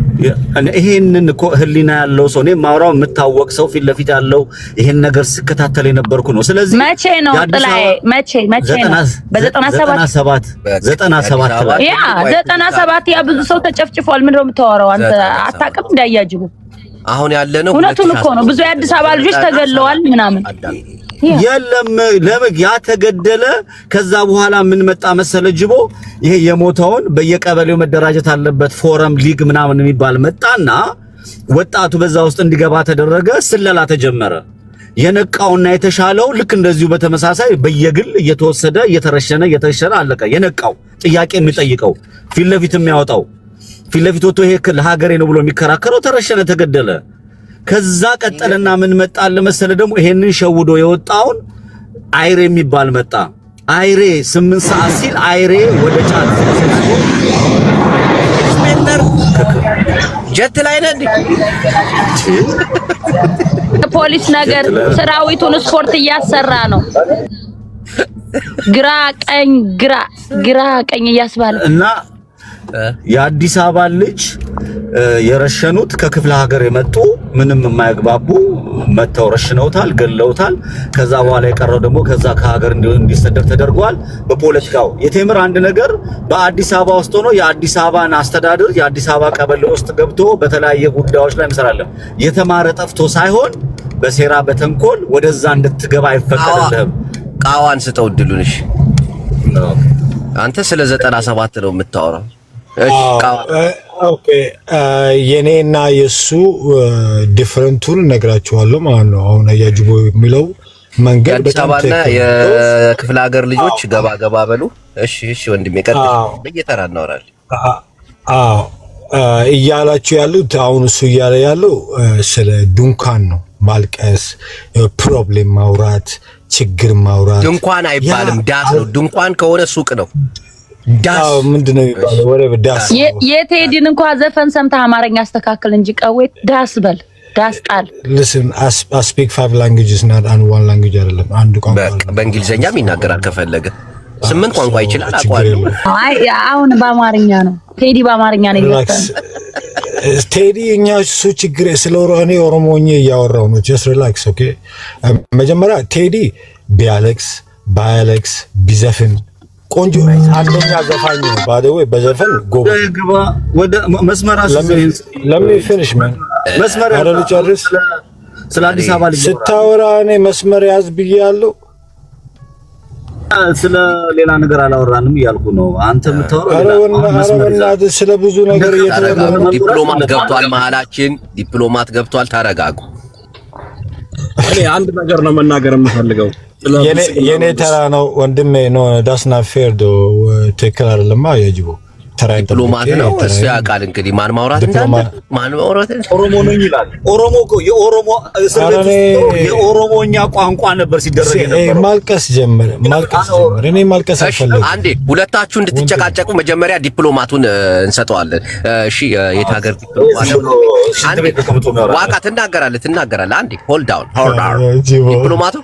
ይሄንን እኮ ህሊና ያለው ሰው ነው ማውራው፣ የምታወቅ ሰው ፊት ለፊት ያለው ይሄን ነገር ስከታተል የነበርኩ ነው። ስለዚህ መቼ ነው ጥላይ መቼ ነው በ97 ላይ ያ 97 ያ ብዙ ሰው ተጨፍጭፏል። ምንድን ነው የምታወራው አንተ? አታውቅም እንዳያጅቡ አሁን ያለ ነው። እውነቱን እኮ ነው። ብዙ የአዲስ አበባ ልጆች ተገለዋል ምናምን። የለም ለምን ያ ተገደለ? ከዛ በኋላ ምን መጣ መሰለ ጅቦ፣ ይሄ የሞተውን በየቀበሌው መደራጀት አለበት ፎረም ሊግ ምናምን የሚባል መጣና ወጣቱ በዛ ውስጥ እንዲገባ ተደረገ። ስለላ ተጀመረ። የነቃውና የተሻለው ልክ እንደዚሁ በተመሳሳይ በየግል እየተወሰደ እየተረሸነ አለቀ። የነቃው ጥያቄ የሚጠይቀው ፊት ለፊት የሚያወጣው ፊት ለፊት ወጥቶ ይሄ ለሀገሬ ነው ብሎ የሚከራከረው ተረሸነ፣ ተገደለ። ከዛ ቀጠለና ምን መጣል መሰለ ደግሞ ይሄንን ሸውዶ የወጣውን አይሬ የሚባል መጣ። አይሬ 8 ሰዓት ሲል አይሬ ወደ ጫት ስሜንተር ጀት ላይ ነን። ፖሊስ ነገር ሰራዊቱን ስፖርት እያሰራ ነው። ግራ ቀኝ እያስባለ እና የአዲስ አበባ ልጅ የረሸኑት ከክፍለ ሀገር የመጡ ምንም የማይግባቡ መተው ረሽነውታል፣ ገለውታል። ከዛ በኋላ የቀረው ደግሞ ከዛ ከሀገር እንዲሰደድ ተደርጓል። በፖለቲካው የቴምር አንድ ነገር በአዲስ አበባ ውስጥ ሆኖ የአዲስ አበባን አስተዳደር የአዲስ አበባ ቀበሌ ውስጥ ገብቶ በተለያየ ጉዳዮች ላይ እንሰራለን። የተማረ ጠፍቶ ሳይሆን በሴራ በተንኮል ወደዛ እንድትገባ አይፈቀድልህም። ቃዋን ስተው ድሉንሽ አንተ ስለ 97 ነው የምታወራው። ኦኬ የኔና የሱ ዲፈረንቱን ነግራችኋለሁ ማለት ነው። አሁን አያጅቦ የሚለው መንገድ በጣም ተባና የክፍለ ሀገር ልጆች ገባ በሉ። እሺ ወንድሜ ቀጥል፣ በየተራ እናወራለን። እያላችሁ ያሉት አሁን እሱ እያለ ያለው ስለ ድንኳን ነው። ማልቀስ፣ ፕሮብሌም ማውራት፣ ችግር ማውራት። ድንኳን አይባልም ዳስ ነው። ድንኳን ከሆነ ሱቅ ነው። ዳስ ምንድነው የሚባለው? ወሬ ዳስ የቴዲን እንኳን ዘፈን ሰምተህ አማርኛ አስተካክል እንጂ ቀዌት ዳስ በል ዳስ ጣል። listen I speak 5 languages not and one language አይደለም አንድ ቋንቋ። በእንግሊዘኛም ይናገራል ከፈለገ 8 ቋንቋ ይችላል። አቋል አይ አሁን በአማርኛ ነው ቴዲ በአማርኛ ነው ይዘፈን። ቴዲ እኛ እሱ ችግር ስለሆነ ኦሮሞኛ እያወራው ነው። just relax okay። መጀመሪያ ቴዲ ቢያለክስ ባያለክስ ቢዘፍን ቆንጆ አንደኛ ዘፋኝ ነው። ባደው በዘፈን ጎበዝ ወደ መስመር ለምን ፊኒሽ ማን መስመር አረሉ ጨርስ። ስለ አዲስ አበባ ልጅ ስታወራ እኔ መስመር ያዝ ብያለሁ። ስለ ሌላ ነገር አላወራንም እያልኩ ነው። አንተ የምታወራው ስለ ብዙ ነገር እየተነገረ ዲፕሎማት ገብቷል፣ መሀላችን ዲፕሎማት ገብቷል። ታረጋጉ። እኔ አንድ ነገር ነው መናገር የምፈልገው። የኔ ተራ ነው ወንድሜ። ኖ ዳስና ፌር ዶ ትክክል አይደለም። ያጅቦ ተራ ዲፕሎማት ነው እሱ ያውቃል። እንግዲህ ማን ማውራት እንዳለ ማን ማውራት ኦሮሞ ነው ይላል። ኦሮሞ እኮ የኦሮሞኛ ቋንቋ ነበር ሲደረግ ነበር። ማልቀስ ጀመረ። እኔ ማልቀስ አልፈልግም። አንዴ ሁለታችሁ እንድትጨቃጨቁ መጀመሪያ ዲፕሎማቱን እንሰጠዋለን። እሺ የት ሀገር ዲፕሎማት ነው? ዋቃ ትናገራለህ። አንዴ ሆልድ ዳውን ዲፕሎማቱ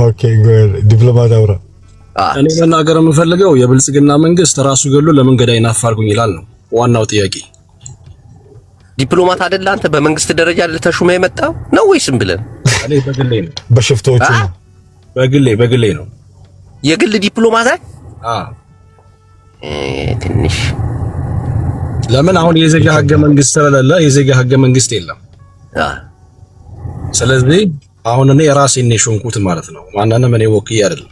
ኦኬ ጉድ ዲፕሎማት አውራ። እኔ መናገር የምፈልገው የብልጽግና መንግስት ራሱ ገሎ ለምን ገዳይን አፋልጉኝ ይላል ነው ዋናው ጥያቄ። ዲፕሎማት አይደል አንተ? በመንግስት ደረጃ ተሹመ የመጣው ነው ወይስ ብለን? እኔ በግሌ ነው። በሽፍቶቹ ነው። በግሌ ነው። የግል ዲፕሎማት ትንሽ ለምን አሁን የዜጋ ህገ መንግስት ስለሌለ የዜጋ ህገ መንግስት የለም። ስለዚህ አሁን እኔ ራሴን ነው ሾንኩት ማለት ነው። ማንንም እኔ ወክዬ አይደለም።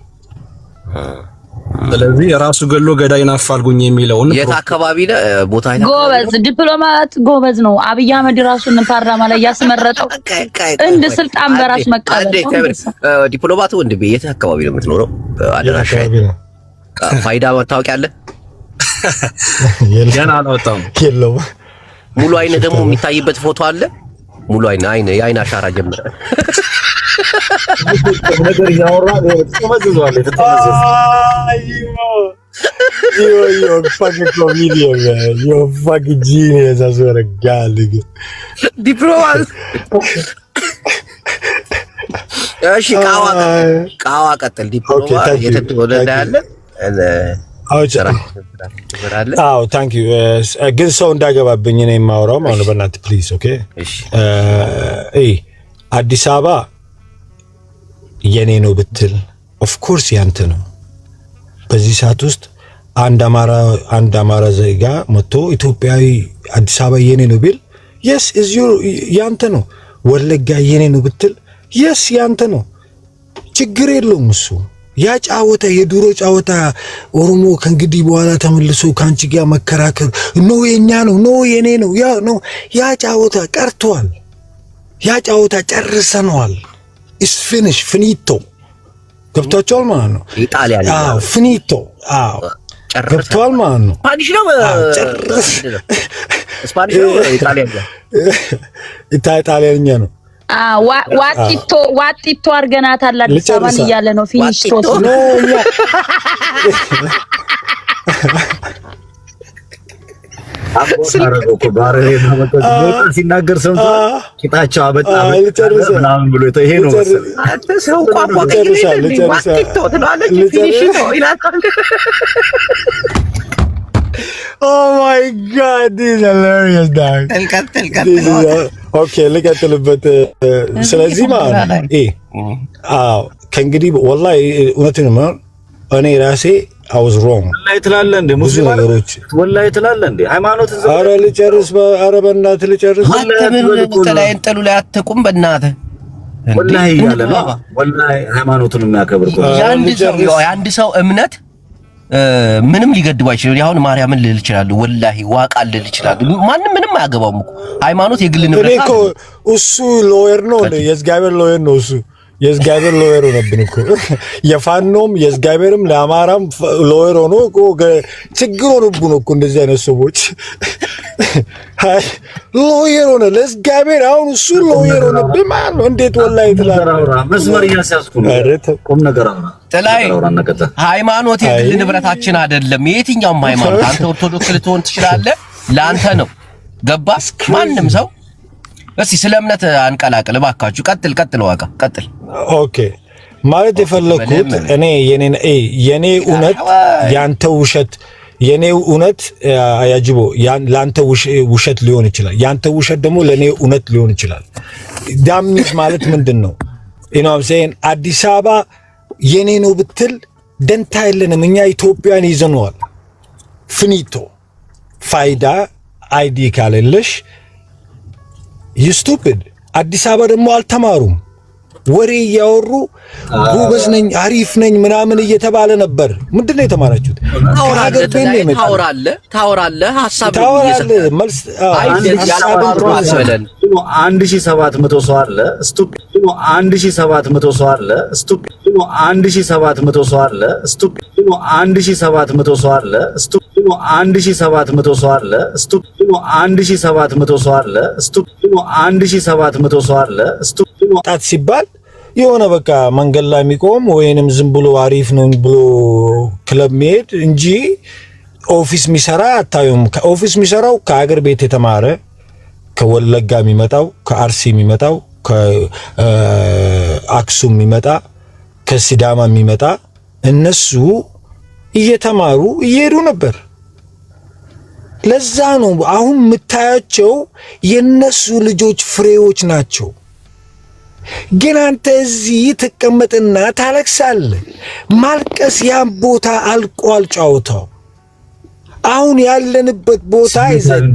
ስለዚህ ራሱ ገሎ ገዳይን አፋልጉኝ የሚለውን የት አካባቢ ነው ቦታ አይታ ጎበዝ ዲፕሎማት ጎበዝ ነው። አብይ አህመድ ራሱን ፓርላማ ላይ ያስመረጠው እንደ ስልጣን በራስ መቀበል። ዲፕሎማቱ ወንድ የት አካባቢ ነው የምትኖረው? አድራሻ ፋይዳ መታወቂያ አለ? ገና አላወጣም። የለው ሙሉ አይነ ደግሞ የሚታይበት ፎቶ አለ? ሙሉ አይነ የአይን አሻራ ጀመረ ነገር ያወራ ተመዝዟል። You're fucking comedian, man. You're fucking genius. I swear to God, nigga. ዲፕሎማት እሺ ቃዋ ቀጥል። ዲፕሎማት የተወለደ ያለ አዎ ታንክ ዩ። ግን ሰው እንዳገባብኝ እኔ የማወራው ማለት ነው። በእናትህ ፕሊዝ ኦኬ። አዲስ አበባ የኔ ነው ብትል ኦፍ ኮርስ ያንተ ነው። በዚህ ሰዓት ውስጥ አንድ አማራ ዜጋ መጥቶ ኢትዮጵያዊ አዲስ አበባ የኔ ነው ቢል yes is your ያንተ ነው። ወለጋ የኔ ነው ብትል yes ያንተ ነው። ችግር የለውም እሱ ያ ጫወታ የዱሮ ጫወታ ኦሮሞ ከእንግዲህ በኋላ ተመልሶ ካንቺ ጋር መከራከር ነው የኛ ነው ነው የኔ ነው ያ ነው ያ ጫወታ ቀርቷል። ያ ጫወታ ጨርሰነዋል። ኢስ ፊኒሽ ፊኒቶ ገብቷቸዋል ማለት ነው። ኢጣሊያን አዎ ፊኒቶ አዎ ገብቷል ማለት ነው። ስፓኒሽ ነው ስፓኒሽ ነው ኢጣሊያንኛ ነው። ዋጢቶ አድርገናታል አዲስ አበባን እያለ ነው። ፊኒሽ ቶስ ነው ሲናገር ሰምቶ ቂጣቸው አበጣ ምናምን ብሎ ይሄ ነው መሰለኝ። ሰው ቋንቋ ዋጢቶ ትላለች ፊኒሽ ነው ይላል። Oh my God, this is hilarious, dog. Okay, ልቀጥልበት። ስለዚህ ማለት ነው ከእንግዲህ ወላሂ እውነትን ነው እኔ ራሴ I was wrong። ወላሂ ትላለህ እንዴ? ሙስሊም ነገሮች ወላሂ ትላለህ እንዴ? ሃይማኖት ኧረ ልጨርስ፣ ኧረ በእናትህ ልጨርስ። ተለያይን ጥሉ ላይ አትቁም በእናትህ። ወላሂ ያለ ነው ወላሂ ሃይማኖቱን የሚያከብር የአንድ ሰው እምነት ምንም ሊገድቡ አይችልም። አሁን ማርያምን ልል እችላለሁ፣ ወላሂ ዋቃል ልል እችላለሁ። ማንም ምንም አያገባውም እኮ ሃይማኖት የግል ንብረት ነው። እሱ ሎየር ነው፣ የእግዚአብሔር ሎየር ነው እሱ የእግዚአብሔር ሎየር ሆነብን እኮ የፋኖም የእግዚአብሔርም ለአማራም ሎየር ሆኖ እኮ ችግር ሆነብን እኮ እንደዚህ አይነት ሰዎች ሎየር ሆነ ለእግዚአብሔር። አሁን እሱ ሎየር ሆነብን ማለት ነው። እንዴት ወላሂ ትላለህ? መስመር እያስያዝኩ ነው። ቁም ነገር አውራ ጥላይ ሃይማኖት የግል ንብረታችን አይደለም። የትኛውም ሃይማኖት አንተ ኦርቶዶክስ ልትሆን ትችላለህ፣ ለአንተ ነው። ገባ? ማንም ሰው እስቲ ስለ እምነት አንቀላቅል እባካችሁ። ቀጥል ዋጋ ቀጥል። ኦኬ ማለት የፈለኩት እኔ የኔ እውነት ያንተ ውሸት፣ የኔ እውነት ያጅቦ ያንተ ውሸት ሊሆን ይችላል፣ ያንተ ውሸት ደግሞ ለኔ እውነት ሊሆን ይችላል። ዳምኒት ማለት ምንድነው? አዲስ አበባ የኔ ነው ብትል ደንታ የለንም። እኛ ኢትዮጵያን ይዘነዋል። ፍኒቶ ፋይዳ አይዲ ካለለሽ ስቱፒድ። አዲስ አበባ ደግሞ አልተማሩም። ወሬ እያወሩ ጎበዝ ነኝ አሪፍ ነኝ ምናምን እየተባለ ነበር። ምንድነው የተማራችሁት? ታወራለህ ሐሳብ መልስ 1700 ሰው አለ ስቱፒድ 1700 ሰው አለ ስቱፒድ 1700 ሰው አለ ስቱፒድ 1700 ሰው አለ ስቱፒድ 1700 ሰው አለ ስቱፒድ 1700 ሰው አለ ስቱፒድ 1700 ሰው አለ ስቱፒድ ጣት ሲባል የሆነ በቃ መንገድ ላይ የሚቆም ወይንም ዝም ብሎ አሪፍ ነው ብሎ ክለብ መሄድ እንጂ ኦፊስ የሚሰራ አታዩም። ከኦፊስ የሚሰራው ከአገር ቤት የተማረ ከወለጋ የሚመጣው ከአርሲ የሚመጣው ከአክሱም የሚመጣ ከሲዳማ የሚመጣ እነሱ እየተማሩ እየሄዱ ነበር። ለዛ ነው አሁን የምታያቸው የነሱ ልጆች ፍሬዎች ናቸው። ግን አንተ እዚህ ተቀመጥና ታለቅሳለህ። ማልቀስ ያን ቦታ አልቋል ጫወታው። አሁን ያለንበት ቦታ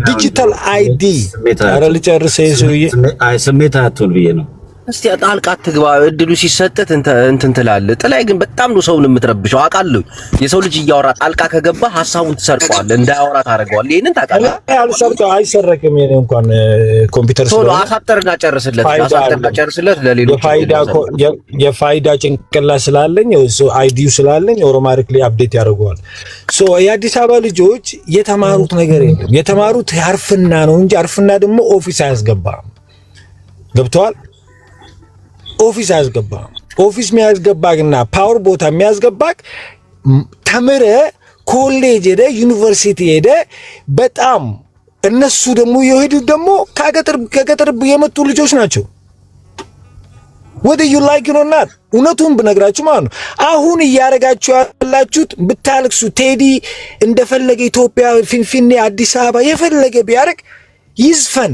ዲጂታል አይዲ። ኧረ ልጨርስ ሰውዬ። ስሜት አትሆን ብዬ ነው። እስቲ ጣልቃ አትግባ። እድሉ ሲሰጥህ እንትን ትላለህ። ጥላይ ግን በጣም ነው ሰውን የምትረብሸው አውቃለሁ። የሰው ልጅ እያወራ ጣልቃ ከገባ ሐሳቡን ትሰርቀዋለህ፣ እንዳያወራ ታደርገዋለህ። ይሄንን ታውቃለህ። አይሰረቅም። የኔ እንኳን ኮምፒውተር ቶሎ አሳጥርና ጨርስለት ለሌሎች የፋይዳ ጭንቅላት ስላለኝ አይዲው ስላለኝ ኦቶማቲክሊ አፕዴት ያደርገዋል። የአዲስ አበባ ልጆች የተማሩት ነገር የለም። የተማሩት አርፍና ነው እንጂ አርፍና ደግሞ ኦፊስ አያስገባም። ገብተዋል? ኦፊስ አያስገባም። ኦፊስ የሚያስገባክና ፓወር ቦታ የሚያስገባክ ተምረ ኮሌጅ ሄደ ዩኒቨርሲቲ ሄደ በጣም እነሱ ደግሞ የሄዱት ደግሞ ከገጠር የመጡ ልጆች ናቸው። ወደ ዩ ላይክ ኖ ናት እውነቱን ብነግራችሁ ማለት ነው። አሁን እያረጋችሁ ያላችሁት ብታልክሱ ቴዲ እንደፈለገ ኢትዮጵያ ፊንፊኔ አዲስ አበባ የፈለገ ቢያረግ ይዝፈን።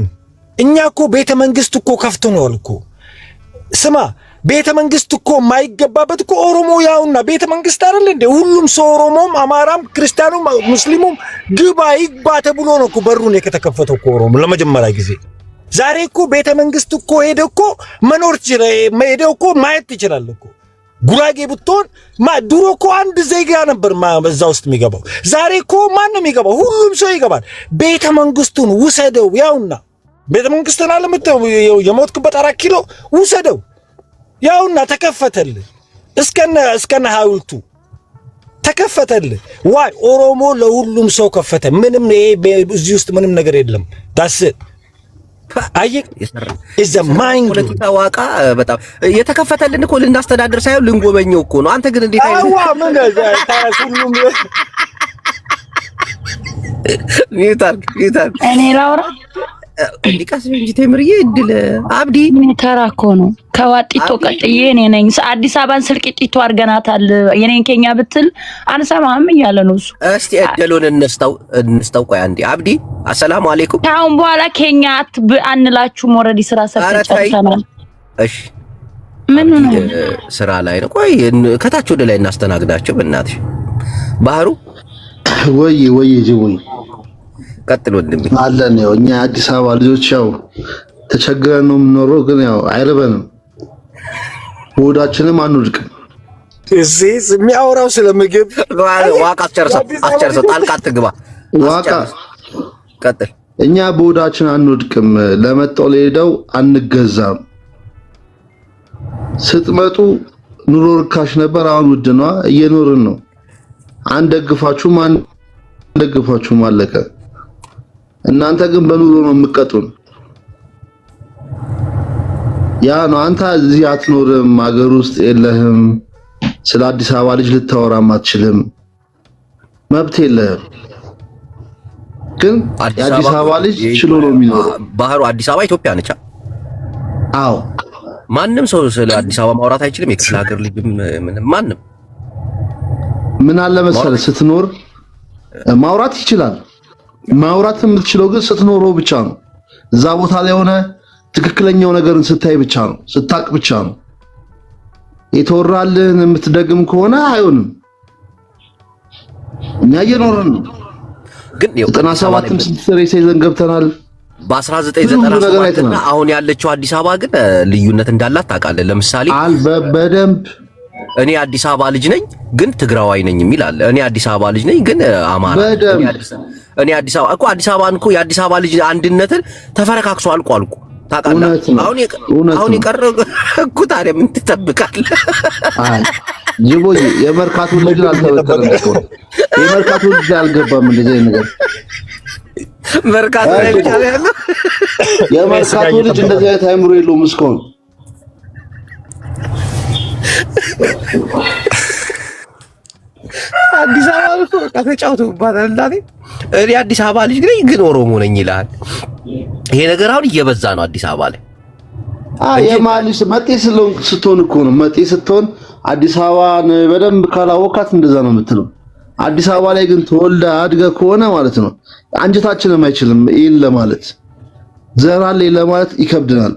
እኛ እኮ ቤተ መንግስት እኮ ከፍተነዋል እኮ። ስማ ቤተ መንግስት እኮ የማይገባበት እኮ ኦሮሞ ያውና ቤተ መንግስት አይደል እንዴ? ሁሉም ሰው ኦሮሞም፣ አማራም፣ ክርስቲያኑም፣ ሙስሊሙም ግባ ይግባ ተብሎ ነው እኮ በሩን የተከፈተው እኮ ኦሮሞ ለመጀመሪያ ጊዜ። ዛሬ እኮ ቤተ መንግስት እኮ ሄደ እኮ መኖር ይችላል፣ ሄደ እኮ ማየት ይችላል እኮ። ጉራጌ ብትሆን ድሮ እኮ አንድ ዜጋ ነበር በዛ ውስጥ የሚገባው። ዛሬ እኮ ማን ነው የሚገባው? ሁሉም ሰው ይገባል። ቤተ መንግስቱን ውሰደው፣ ያውና ቤተ መንግስቱን አለምተው የሞትክበት 4 ኪሎ ውሰደው፣ ያውና ተከፈተልህ። እስከነ ሐውልቱ ተከፈተልህ። ዋይ ኦሮሞ ለሁሉም ሰው ከፈተ። ምንም እዚህ ውስጥ ምንም ነገር የለም። ዳስ አየህ እዛ ማይንድ ፖለቲካ ዋቃ በጣም የተከፈተልን እኮ ልናስተዳድር ሳይሆን ልንጎበኘው እኮ ነው። አንተ ግን እንዴት አይነት ምን ሁሉም ይታርክ እኔ ላውራ ዲቃስ እንጂ ተምርዬ እድል አብዲ ተራ እኮ ነው። ከዋጢቶ ቀጥዬ እኔ ነኝ። አዲስ አበባን ስልቂጢቶ አድርገናታል። የኔን ኬኛ ብትል አንሰማም እያለ ነው እሱ። እስቲ እድሉን እንስተው። ቆይ አንዴ አብዲ አሰላሙ አለይኩም። ከአሁን በኋላ ኬኛ አንላችሁም። ኦልሬዲ ስራ ሰርተናል። እሺ ምን ነው ስራ ላይ ነው። ቆይ ከታች ወደ ላይ እናስተናግዳቸው በእናትሽ። ባህሩ ወይ ጅቡይ ቀጥሎ ወንድሜ አለን። ያው እኛ አዲስ አበባ ልጆች ያው ተቸግረን ነው የምንኖረው፣ ግን ያው አይረበንም፣ ሆዳችንም አንወድቅም። እዚህ የሚያወራው ስለምግብ ዋቃ አስጨርሰው ጣልቃ አትግባ። ዋቃ ቀጥል። እኛ በሆዳችን አንወድቅም፣ ለመጣው ለሄደው አንገዛም። ስትመጡ ኑሮ ርካሽ ነበር፣ አሁን ውድ ነው። እየኖርን ነው። አንደግፋችሁም አለቀ። እናንተ ግን በኑሮ ነው የምትቀጡን። ያ ነው። አንተ እዚህ አትኖርም፣ ሀገር ውስጥ የለህም። ስለ አዲስ አበባ ልጅ ልታወራም አትችልም፣ መብት የለህም። ግን የአዲስ አበባ ልጅ ችሎ ነው የሚኖረው። ባህሩ አዲስ አበባ ኢትዮጵያ ነች። አዎ ማንም ሰው ስለ አዲስ አበባ ማውራት አይችልም። የክፍለ ሀገር ልጅ ማንም ምን አለ መሰለህ ስትኖር ማውራት ይችላል። ማውራት የምትችለው ግን ስትኖረው ብቻ ነው። እዛ ቦታ ላይ ሆነ ትክክለኛው ነገርን ስታይ ብቻ ነው፣ ስታቅ ብቻ ነው። የተወራልህን የምትደግም ከሆነ አይሆንም። እኛ እየኖርን ነው። ግን 97ም ስንትሰሪ ይዘን ገብተናል። በ1997 እና አሁን ያለችው አዲስ አበባ ግን ልዩነት እንዳላት ታውቃለህ። ለምሳሌ በደንብ እኔ አዲስ አበባ ልጅ ነኝ ግን ትግራዋይ ነኝ የሚል አለ። እኔ አዲስ አበባ ልጅ ነኝ ግን አማራ። እኔ አዲስ አበባ እኮ አዲስ አበባን እኮ የአዲስ አበባ ልጅ አንድነትን ተፈረካክሶ አልቆ ታውቃለህ። አሁን የቀረው እኮ ታዲያ ምን ትጠብቃለህ? አይ ጅቦዬ የመርካቶ ልጅ አልተበከረም እኮ የመርካቶ ልጅ አልገባም። እንደዚህ ነገር መርካቶ ላይ ብቻ ያለው የመርካቶ ልጅ እንደዚህ አይነት አይምሮ የለውም እስካሁን። አዲስ አበባ እኮ ተጫውተውባታል። እኔ አዲስ አበባ ልጅ ነኝ ግን ኦሮሞ ነኝ ይላል። ይሄ ነገር አሁን እየበዛ ነው አዲስ አበባ ላይ። የማሊስ መጤ ስትሆን እኮ ነው። መጤ ስትሆን አዲስ አበባን በደንብ ካላወቃት እንደዛ ነው የምትለው። አዲስ አበባ ላይ ግን ተወልደ አድገ ከሆነ ማለት ነው አንጀታችንም አይችልም ይሄን ለማለት ዘራሌ ለማለት ይከብድናል።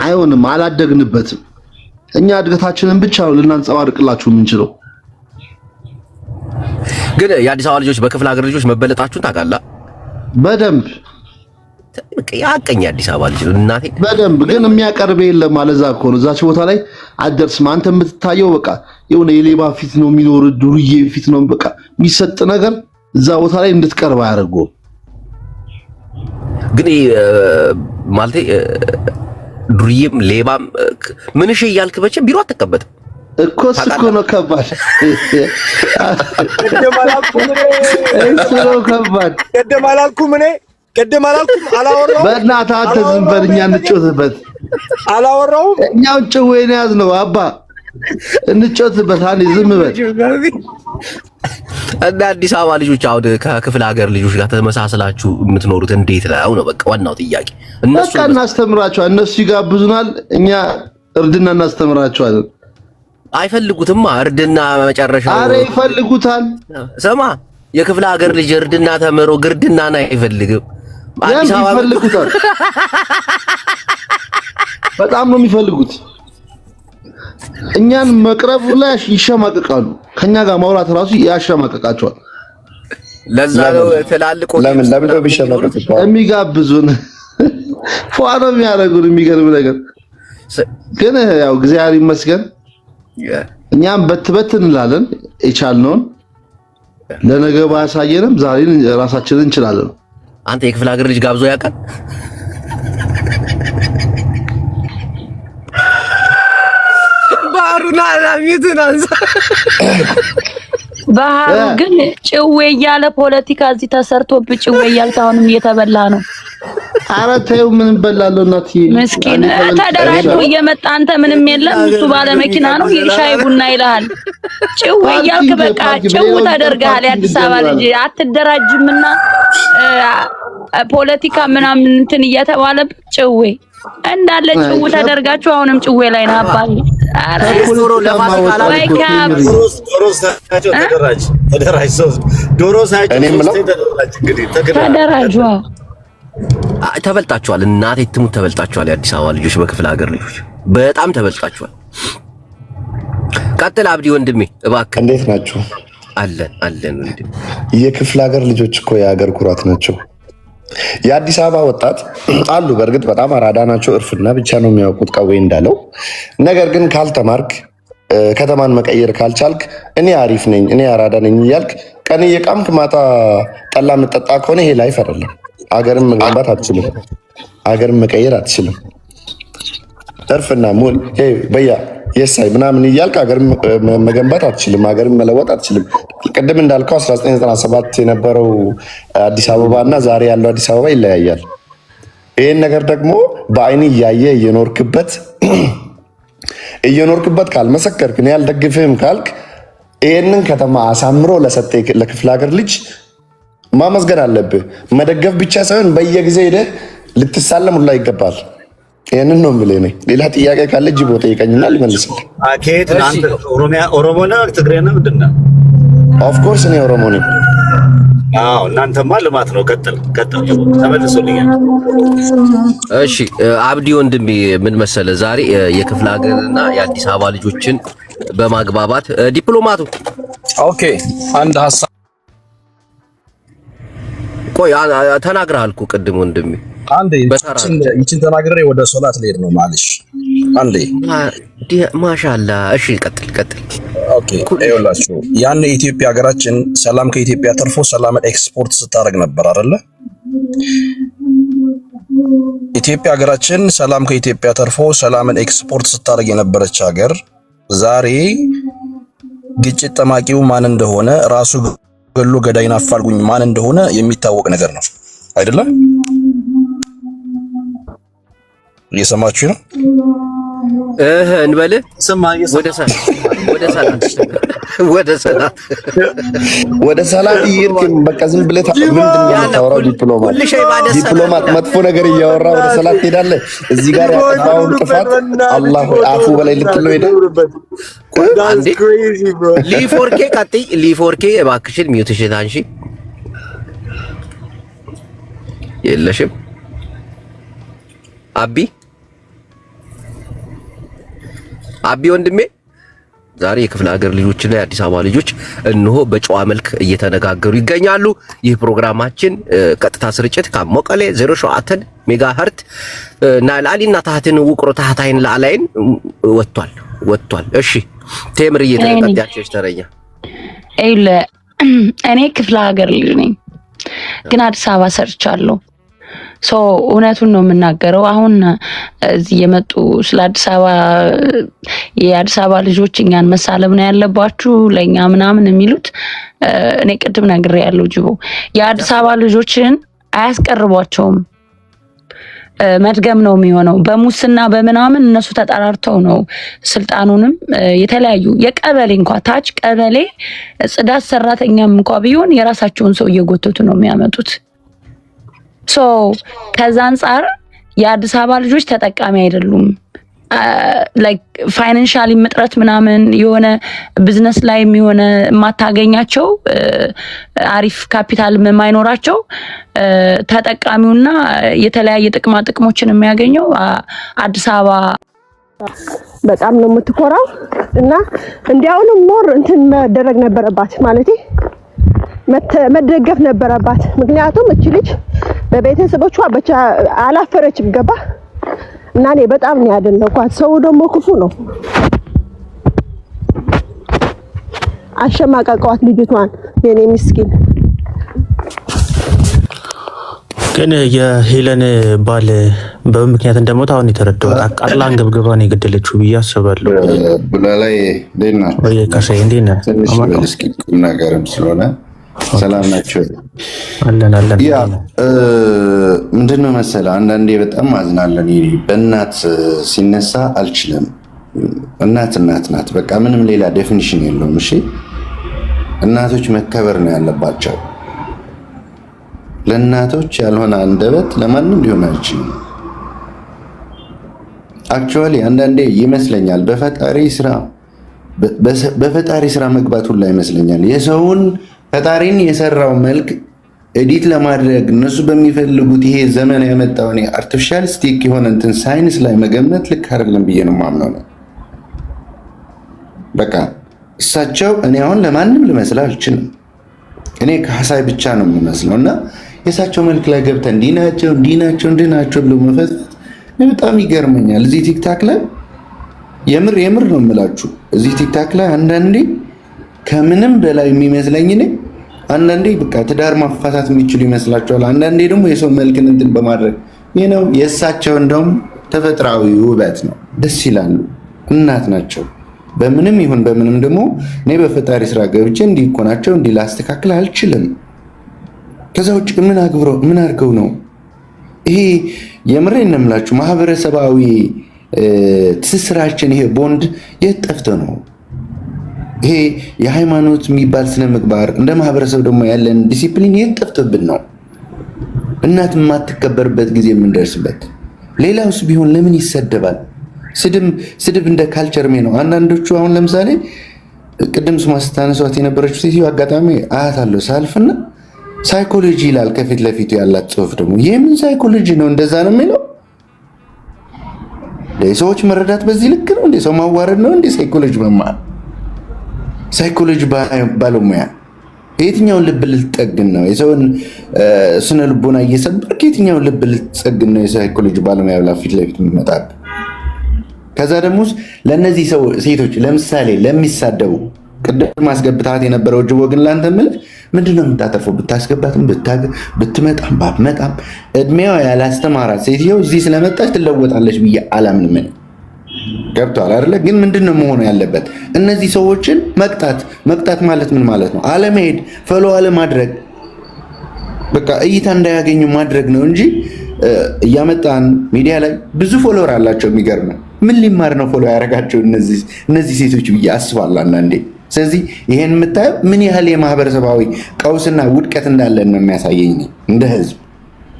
አይሆንም፣ አላደግንበትም። እኛ እድገታችንን ብቻ ነው ልናንጸባርቅላችሁ የምንችለው። ግን የአዲስ አበባ ልጆች በክፍለ ሀገር ልጆች መበለጣችሁን ታውቃለህ? በደንብ ያቀኝ አዲስ አበባ ልጅ ነው እናቴ። በደንብ ግን የሚያቀርብ የለም ማለት እዛ እኮ ነው። እዛች ቦታ ላይ አትደርስም። አንተ የምትታየው በቃ የሆነ የሌባ ፊት ነው የሚኖር፣ ዱርዬ ፊት ነው በቃ የሚሰጥ ነገር እዛ ቦታ ላይ እንድትቀርብ አያደርገውም። ግን ማለቴ ዱርዬም ሌባም ምን እሺ እያልክ መቼም ቢሮ አትቀበጥም እኮ እኮ ነው ከባድ። ቅድም አላልኩም አላወራሁም። በእናትህ አንተ ዝም በል፣ እኛ እንጮትበት። አላወራሁም። እኛው ጭዌን ያዝ ነው አባ እንጮትበት። አንዴ ዝም በል። እና አዲስ አበባ ልጆች አሁን ከክፍለ ሀገር ልጆች ጋር ተመሳስላችሁ የምትኖሩት እንዴት ነው በቃ ዋናው ጥያቄ። በቃ እናስተምራቸዋለን፣ እነሱ ይጋብዙናል፣ እኛ እርድና እናስተምራቸዋለን። አይፈልጉትማ እርድና መጨረሻው። አረ ይፈልጉታል። ስማ የክፍለ ሀገር ልጅ እርድና ተምሮ ግርድናን አይፈልግም። አዲስ አበባ ይፈልጉታል። በጣም ነው የሚፈልጉት። እኛን መቅረቡ ላይ ይሸማቀቃሉ። ከኛ ጋር ማውራት ራሱ ያሸማቀቃቸዋል። ለዛ ነው ትላልቆ ለምን ነው ቢሸማቀቁ የሚጋብዙን ፏ ነው የሚያደርጉን። የሚገርም ነገር ግን ያው እግዚአብሔር ይመስገን እኛም በትበት እንላለን የቻልነውን ለነገ ባያሳየንም ዛሬ ራሳችንን እንችላለን። አንተ የክፍለ ሀገር ልጅ ጋብዞ ያውቃል? ባህሩና አላሚቱን አንሳ። ባህሩ ግን ጭዌ እያለ ፖለቲካ እዚህ ተሰርቶብህ ጭዌ እያልክ አሁንም እየተበላ ነው። ኧረ ተይው ምን እንበላለሁ እናትዬ። ምስኪን ተደራጅቶ እየመጣ አንተ ምንም የለም እሱ ባለ መኪና ነው ሻይ ቡና ይልሃል። ጭዌ እያልክ በቃ ጭው ተደርገሃል። የአዲስ አበባ ልጅ አትደራጅምና ፖለቲካ ምናምን እንትን እየተባለ ጭዌ እንዳለ ጭው ተደርጋችሁ አሁንም ጭዌ ላይ ነው አባይ። አረ ዶሮ ለማስካላ ዶሮ ሳይጫው ተደራጅ ሰው ዶሮ ሳይጫው ተደራጁ። ተበልጣችኋል። እናቴ ትሙት ተበልጣችኋል። የአዲስ አበባ ልጆች በክፍለ ሀገር ልጆች በጣም ተበልጣችኋል። ቀጥል አብዲ ወንድሜ እባክህ። እንዴት ናችሁ? አለን ወንድሜ። የክፍለ ሀገር ልጆች እኮ የሀገር ኩራት ናቸው። የአዲስ አበባ ወጣት አሉ፣ በእርግጥ በጣም አራዳ ናቸው። እርፍና ብቻ ነው የሚያውቁት ቀዌ እንዳለው። ነገር ግን ካልተማርክ ከተማን መቀየር ካልቻልክ እኔ አሪፍ ነኝ እኔ አራዳ ነኝ እያልክ ቀን እየቃምክ ማታ ጠላ የምጠጣ ከሆነ ይሄ ላይፍ አይደለም። አገርን መገንባት አትችልም። አገርን መቀየር አትችልም። እርፍና ሙል በያ የሳይ ምናምን እያልክ አገርን መገንባት አትችልም። አገርን መለወጥ አትችልም። ቅድም እንዳልከው 1997 የነበረው አዲስ አበባ እና ዛሬ ያለው አዲስ አበባ ይለያያል። ይህን ነገር ደግሞ በአይን እያየ እየኖርክበት ካልመሰከርክ እኔ ያልደግፍህም ካልክ ይህንን ከተማ አሳምሮ ለሰጠ ለክፍለ ሀገር ልጅ ማመስገን አለብህ። መደገፍ ብቻ ሳይሆን በየጊዜ ሄደህ ልትሳለም ሁላ ይገባል። ይህንን ነው የምልህ። እኔ ሌላ ጥያቄ ካለ እጅ ቦታ ይቀኝና ልመልስልህ። አኬት አንተ ኦሮሞ ነህ ትግሬ ነህ ምንድን ነህ? ኦፍኮርስ እኔ ኦሮሞ ነኝ። አዎ እናንተማ ልማት ነው። ቀጥል ተመልሶልኛል። እሺ አብዲ ወንድሜ ምን መሰለህ ዛሬ የክፍለ ሀገርና የአዲስ አበባ ልጆችን በማግባባት ዲፕሎማቱ ኦኬ አንድ ሐሳብ ቆይ ተናግረሃል እኮ ቅድም ወንድሜ። አንዴ ይችን ተናግሬ ወደ ሶላት ልሄድ ነው ማለሽ። አንዴ ማሻአላ። እሺ ቀጥል። ኦኬ ይኸውላችሁ ያን የኢትዮጵያ ሀገራችን ሰላም ከኢትዮጵያ ተርፎ ሰላምን ኤክስፖርት ስታደርግ ነበር አይደለ? ኢትዮጵያ ሀገራችን ሰላም ከኢትዮጵያ ተርፎ ሰላምን ኤክስፖርት ስታደርግ የነበረች ሀገር ዛሬ ግጭት ጠማቂው ማን እንደሆነ ራሱ ገሎ ገዳይን አፋልጉኝ ማን እንደሆነ የሚታወቅ ነገር ነው አይደለም? እየሰማችሁ ነው? እንበል ወደ ሰላት ይርክም በቃ ዝም ብለህ ምንድን ነው የምታወራው? ዲፕሎማት መጥፎ ነገር እያወራ ወደ ሰላት ትሄዳለህ። እዚህ ጋር ያጠፋውን ጥፋት አላሁ አፉ በላይ ልትለው ሄደ። ሊፎርኬ እባክሽን ሚውትሽን አንሺ። የለሽም አቢ ወንድሜ ዛሬ የክፍለ ሀገር ልጆችና የአዲስ አበባ ልጆች እነሆ በጨዋ መልክ እየተነጋገሩ ይገኛሉ። ይህ ፕሮግራማችን ቀጥታ ስርጭት ከሞቀሌ 07 ሜጋሄርት ናላሊና ታህትን ውቅሮ ታህታይን ላላይን ወጥቷል። እሺ ቴምር እየተቀጣጫች ተረኛ እኔ ክፍለ ሀገር ልጅ ነኝ፣ ግን አዲስ አበባ ሰርቻለሁ። እውነቱን ነው የምናገረው። አሁን እዚህ የመጡ ስለ የአዲስ አበባ ልጆች እኛን መሳለም ነው ያለባችሁ ለኛ ምናምን የሚሉት እኔ ቅድም ነግሬያለሁ። ጅቦ የአዲስ አበባ ልጆችን አያስቀርቧቸውም። መድገም ነው የሚሆነው። በሙስና በምናምን እነሱ ተጠራርተው ነው ስልጣኑንም የተለያዩ የቀበሌ እንኳን ታች ቀበሌ ጽዳት ሰራተኛም እንኳን ቢሆን የራሳቸውን ሰው እየጎተቱ ነው የሚያመጡት። ከዛ አንፃር የአዲስ አበባ ልጆች ተጠቃሚ አይደሉም። ላይክ ፋይናንሻሊ ምጥረት ምናምን የሆነ ቢዝነስ ላይ የሆነ የማታገኛቸው አሪፍ ካፒታል የማይኖራቸው ተጠቃሚውና የተለያየ ጥቅማ ጥቅሞችን የሚያገኘው አዲስ አበባ በጣም ነው የምትኮራው። እና እንዲያውም ሞር እንትን መደረግ ነበረባት ማለት መደገፍ ነበረባት። ምክንያቱም እቺ ልጅ በቤተሰቦቿ ብቻ አላፈረችም። ገባ እና እኔ በጣም ነው ያደነኳት። ሰው ደግሞ ክፉ ነው። አሸማቀቀዋት ልጅቷን የኔ ምስኪን። ግን የሄለን ባል በምን ምክንያት እንደሞተ አሁን የተረዳሁት አቃጥላ አንገብግባ ነው የገደለችው ብዬ አስባለሁ። ብላላይ ደና ወይ ከሰይ እንዴና ነገርም ስለሆነ ሰላም ናቸው አለን። ያ ምንድነው መሰለህ አንዳንዴ በጣም አዝናለን። በእናት ሲነሳ አልችልም። እናት ናት። በቃ ምንም ሌላ ዴፊኒሽን የለውም። እሺ እናቶች መከበር ነው ያለባቸው። ለእናቶች ያልሆነ አንደበት ለማንም ሊሆን አይችልም። አክቹአሊ አንዳንዴ ይመስለኛል በፈጣሪ ስራ መግባት ሁላ ይመስለኛል። የሰውን ፈጣሪን የሰራው መልክ ኤዲት ለማድረግ እነሱ በሚፈልጉት ይሄ ዘመን ያመጣው አርቲፊሻል ስቲክ የሆነ እንትን ሳይንስ ላይ መገመት ልክ አይደለም ብዬ ነው የማምነው ነው። በቃ እሳቸው እኔ አሁን ለማንም ልመስል አልችልም። እኔ ከሐሳይ ብቻ ነው የምመስለው እና የእሳቸው መልክ ላይ ገብተን እንዲህ ናቸው ብሎ መፈትፈት በጣም ይገርመኛል። እዚህ ቲክታክ ላይ የምር ነው የምላችሁ። እዚህ ቲክታክ ላይ አንዳንዴ ከምንም በላይ የሚመስለኝ እኔ አንዳንዴ በቃ ትዳር ማፋታት የሚችሉ ይመስላችኋል። አንዳንዴ ደግሞ የሰው መልክን እንትን በማድረግ ነው። የእሳቸው እንደውም ተፈጥሯዊ ውበት ነው፣ ደስ ይላሉ። እናት ናቸው። በምንም ይሁን በምንም ደግሞ እኔ በፈጣሪ ስራ ገብቼ እንዲህ እኮ ናቸው እንዲህ ላስተካክል አልችልም። ከዛ ውጭ ምን አድርገው ነው ይሄ? የምሬን ነው የምላችሁ። ማህበረሰባዊ ትስስራችን ይሄ ቦንድ የት ጠፍቶ ነው? ይሄ የሃይማኖት የሚባል ስነ ምግባር እንደ ማህበረሰብ ደግሞ ያለን ዲሲፕሊን የት ጠፍቶብን ነው? እናት የማትከበርበት ጊዜ የምንደርስበት። ሌላውስ ቢሆን ለምን ይሰደባል? ስድብ እንደ ካልቸር ነው። አንዳንዶቹ አሁን ለምሳሌ ቅድም ስማ ስታነሷት የነበረችው ሴትዮ አጋጣሚ አያታለሁ ሳልፍና ሳይኮሎጂ ይላል ከፊት ለፊቱ ያላት ጽሁፍ ደግሞ የምን ሳይኮሎጂ ነው? እንደዛ ነው የሚለው። ሰዎች መረዳት በዚህ ልክ ነው እንዴ? ሰው ማዋረድ ነው እንዴ? ሳይኮሎጂ መማር ሳይኮሎጂ ባለሙያ የትኛውን ልብ ልትጠግን ነው? የሰውን ስነ ልቦና እየሰበርክ የትኛውን ልብ ልትጠግን ነው? የሳይኮሎጂ ባለሙያ ብላ ፊት ለፊት የምትመጣ ከዛ ደግሞ ለእነዚህ ሴቶች ለምሳሌ ለሚሳደቡ ቅድም ማስገብታት የነበረው ጅቦ ግን ላንተ ምልህ ምንድነው የምታተርፈው? ብታስገባትም ብትመጣም ባትመጣም እድሜዋ ያላስተማራት ሴትዮ እዚህ ስለመጣች ትለወጣለች ብዬ አላምንም። ገብቷል አይደለ? ግን ምንድነው መሆኑ ያለበት? እነዚህ ሰዎችን መቅጣት ማለት ምን ማለት ነው? አለመሄድ፣ ፎሎ አለማድረግ፣ በቃ እይታ እንዳያገኙ ማድረግ ነው እንጂ እያመጣን ሚዲያ ላይ ብዙ ፎሎወር አላቸው። የሚገርም ምን ሊማር ነው ፎሎ ያደረጋቸው እነዚህ ሴቶች ብዬ አስባለሁ አንዳንዴ። ስለዚህ ይሄን የምታየው ምን ያህል የማህበረሰባዊ ቀውስና ውድቀት እንዳለን ነው የሚያሳየኝ። እንደ ህዝብ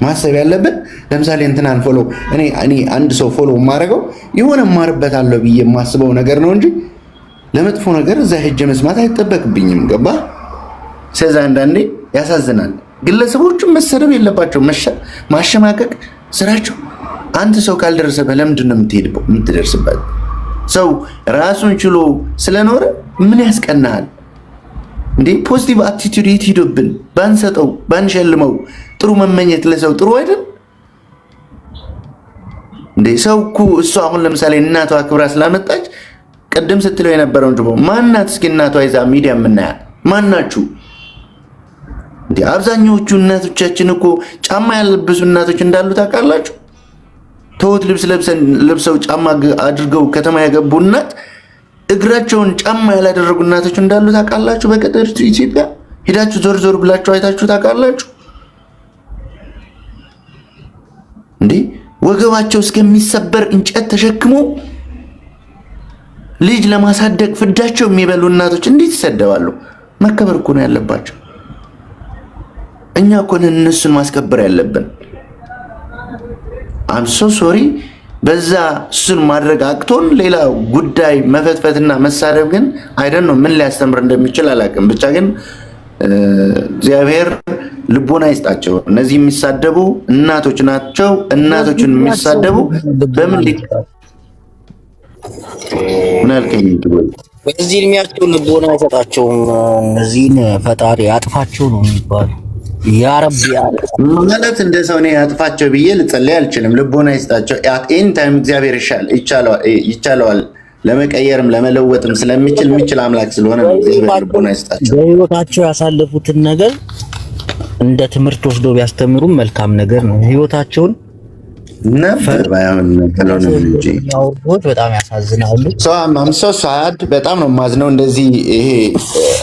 ማሰብ ያለብን ለምሳሌ እንትናን ፎሎ እኔ አንድ ሰው ፎሎ የማደርገው የሆነ እማርበታለሁ ብዬ የማስበው ነገር ነው እንጂ ለመጥፎ ነገር እዛ ሄጄ መስማት አይጠበቅብኝም። ገባ? ስለዚህ አንዳንዴ ያሳዝናል። ግለሰቦቹም መሰደብ የለባቸው፣ ማሸማቀቅ ስራቸው። አንተ ሰው ካልደረሰበት ለምንድን ነው የምትደርስበት? ሰው ራሱን ችሎ ስለኖረ ምን ያስቀናሃል እንዴ? ፖዚቲቭ አቲቲዩድ የት ሄዶብን? ባንሰጠው ባንሸልመው ጥሩ መመኘት ለሰው ጥሩ አይደል እንዴ? ሰው እኮ እሱ አሁን ለምሳሌ እናቷ ክብራ ስላመጣች ቅድም ስትለው የነበረውን ጅቦ ማናት? እስኪ እናቷ ይዛ ሚዲያ የምናያት ማናችሁ እንዴ? አብዛኛዎቹ እናቶቻችን እኮ ጫማ ያለበሱ እናቶች እንዳሉ ታውቃላችሁ? ተውት ልብስ ለብሰው ጫማ አድርገው ከተማ የገቡ እናት እግራቸውን ጫማ ያላደረጉ እናቶች እንዳሉ ታውቃላችሁ? በገጠሪቱ ኢትዮጵያ ሄዳችሁ ዞር ብላችሁ አይታችሁ ታውቃላችሁ እንዴ? ወገባቸው እስከሚሰበር እንጨት ተሸክሞ ልጅ ለማሳደግ ፍዳቸው የሚበሉ እናቶች እንዴት ይሰደባሉ? መከበር እኮ ነው ያለባቸው። እኛ እኮ ነን እነሱን ማስከበር ያለብን። አምሶ ሶሪ በዛ እሱን ማድረግ አቅቶን ሌላ ጉዳይ መፈትፈትና መሳደብ ግን አይደን ነው ምን ሊያስተምር እንደሚችል አላውቅም። ብቻ ግን እግዚአብሔር ልቦና ይስጣቸው። እነዚህ የሚሳደቡ እናቶች ናቸው። እናቶችን የሚሳደቡ በምን ምን አልከኝ? በዚህ እድሜያቸው ልቦና አይሰጣቸውም። እነዚህን ፈጣሪ አጥፋቸው ነው የሚባለው። ያ ረቢ ማለት እንደ ሰው ነው ያጥፋቸው ብዬ ልጸልይ አልችልም። ልቦና ይስጣቸው። ኤኒ ታይም እግዚአብሔር ይቻለዋል ለመቀየርም ለመለወጥም ስለሚችል የሚችል አምላክ ስለሆነ ነው እግዚአብሔር ልቦና ይስጣቸው። በህይወታቸው ያሳለፉትን ነገር እንደ ትምህርት ወስዶ ቢያስተምሩም መልካም ነገር ነው። ህይወታቸውን ነበር ባይሆን ነው እንጂ በጣም ያሳዝናሉ። ሰው ሳያድ በጣም ነው ማዝነው። እንደዚህ ይሄ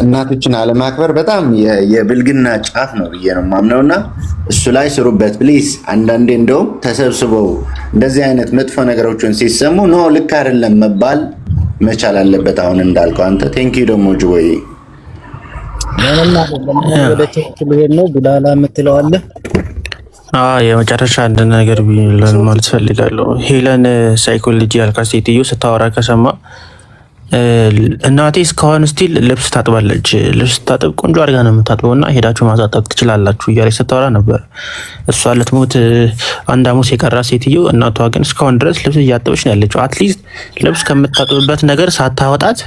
እናቶችን አለማክበር በጣም የብልግና ጫፍ ነው ብዬ ነው ማምነውና እሱ ላይ ስሩበት ፕሊዝ። አንዳንዴ እንደውም ተሰብስበው እንደዚህ አይነት መጥፎ ነገሮችን ሲሰሙ ነው ልክ አይደለም መባል መቻል አለበት። አሁን እንዳልከው አንተ ቴንኪው ደግሞ ጆይ ወደ ቸርች ልሄድ ነው ቡላላ የምትለው አለ። የመጨረሻ አንድ ነገር ቢለን ማለት ፈልጋለሁ። ሄለን ሳይኮሎጂ ያልካት ሴትዮ ስታወራ ከሰማ እናቴ እስካሁን ስቲል ልብስ ታጥባለች። ልብስ ታጥብ ቆንጆ አድርጋ ነው የምታጥበው እና ሄዳችሁ ማሳጠብ ትችላላችሁ እያለች ስታወራ ነበር። እሷ ልትሞት አንድ ሐሙስ የቀራ ሴትዮ እናቷ ግን እስካሁን ድረስ ልብስ እያጠበች ነው ያለችው። አትሊስት ልብስ ከምታጥብበት ነገር ሳታወጣት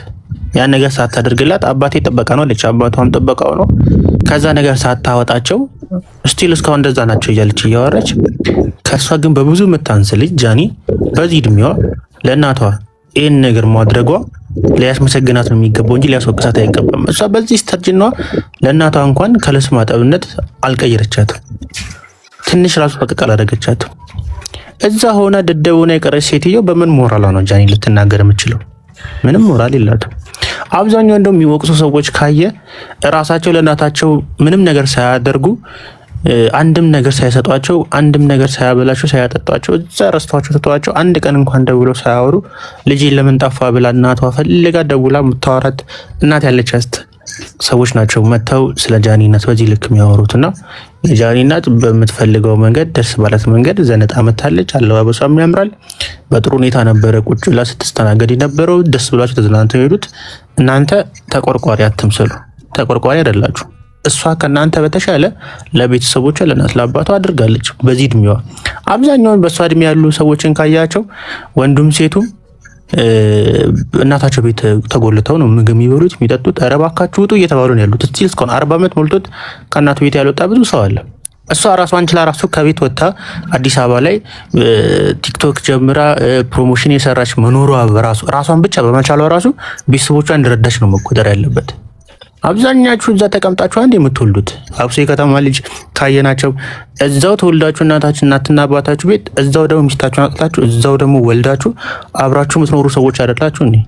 ያን ነገር ሳታደርግላት አባቴ ጥበቃ ነው አለች። አባቷም ጥበቃው ነው። ከዛ ነገር ሳታወጣቸው ስቲል እስካሁን እንደዛ ናቸው እያለች እያወራች ከእሷ ግን በብዙ የምታንስ ልጅ ጃኒ በዚህ እድሜዋ ለእናቷ ይህን ነገር ማድረጓ ሊያስመሰግናት ነው የሚገባው እንጂ ሊያስወቅሳት አይገባም። እሷ በዚህ ስተርጅኗ ለእናቷ እንኳን ከልብስ ማጠብነት አልቀየረቻትም። ትንሽ ራሱ ፈቀቅ አላደረገቻትም። እዛ ሆነ ደደቡና የቀረች ሴትዮ በምን ሞራሏ ነው ጃኒ ልትናገር የምችለው? ምንም ሞራል የላትም። አብዛኛው እንደው የሚወቅሱ ሰዎች ካየ ራሳቸው ለእናታቸው ምንም ነገር ሳያደርጉ አንድም ነገር ሳይሰጧቸው አንድም ነገር ሳያበላቸው ሳያጠጧቸው እዛ ረስቷቸው ትተዋቸው አንድ ቀን እንኳን ደውለው ሳያወሩ ልጄን ለምን ጠፋ ብላ እናቷ ፈልጋ ደውላ የምታወራት እናት ያለቻት ሰዎች ናቸው መተው ስለ ጃኒ እናት በዚህ ልክ የሚያወሩትና የጃኒ እናት በምትፈልገው መንገድ ደስ ባላት መንገድ ዘነጣ መታለች። አለባበሷም ያምራል። በጥሩ ሁኔታ ነበረ ቁጭ ብላ ስትስተናገድ የነበረው። ደስ ብሏቸው ተዝናንተው ሄዱት። እናንተ ተቆርቋሪ አትምሰሉ። ተቆርቋሪ አይደላችሁ። እሷ ከእናንተ በተሻለ ለቤተሰቦቿ ለእናት ለአባቷ አድርጋለች በዚህ እድሜዋ። አብዛኛውን በእሷ እድሜ ያሉ ሰዎችን ካያቸው ወንዱም ሴቱም እናታቸው ቤት ተጎልተው ነው ምግብ የሚበሉት የሚጠጡት። ኧረ እባካችሁ ውጡ እየተባሉ ነው ያሉት። እስቲ እስካሁን 40 ዓመት ሞልቶት ከእናቱ ቤት ያልወጣ ብዙ ሰው አለ። እሷ ራሷን ችላ ራሱ ከቤት ወጥታ አዲስ አበባ ላይ ቲክቶክ ጀምራ ፕሮሞሽን የሰራች መኖሯ በራሱ ራሷን ብቻ በመቻሏ ራሱ ቤተሰቦቿን እንደረዳች ነው መቆጠር ያለበት። አብዛኛችሁ እዛ ተቀምጣችሁ አንድ የምትወልዱት አብሶ የከተማ ልጅ ካየናቸው እዛው ተወልዳችሁ እናትና አባታችሁ ቤት እዛው ደግሞ ሚስታችሁን አጥታችሁ እዛው ደግሞ ወልዳችሁ አብራችሁ የምትኖሩ ሰዎች አይደላችሁ እንዴ?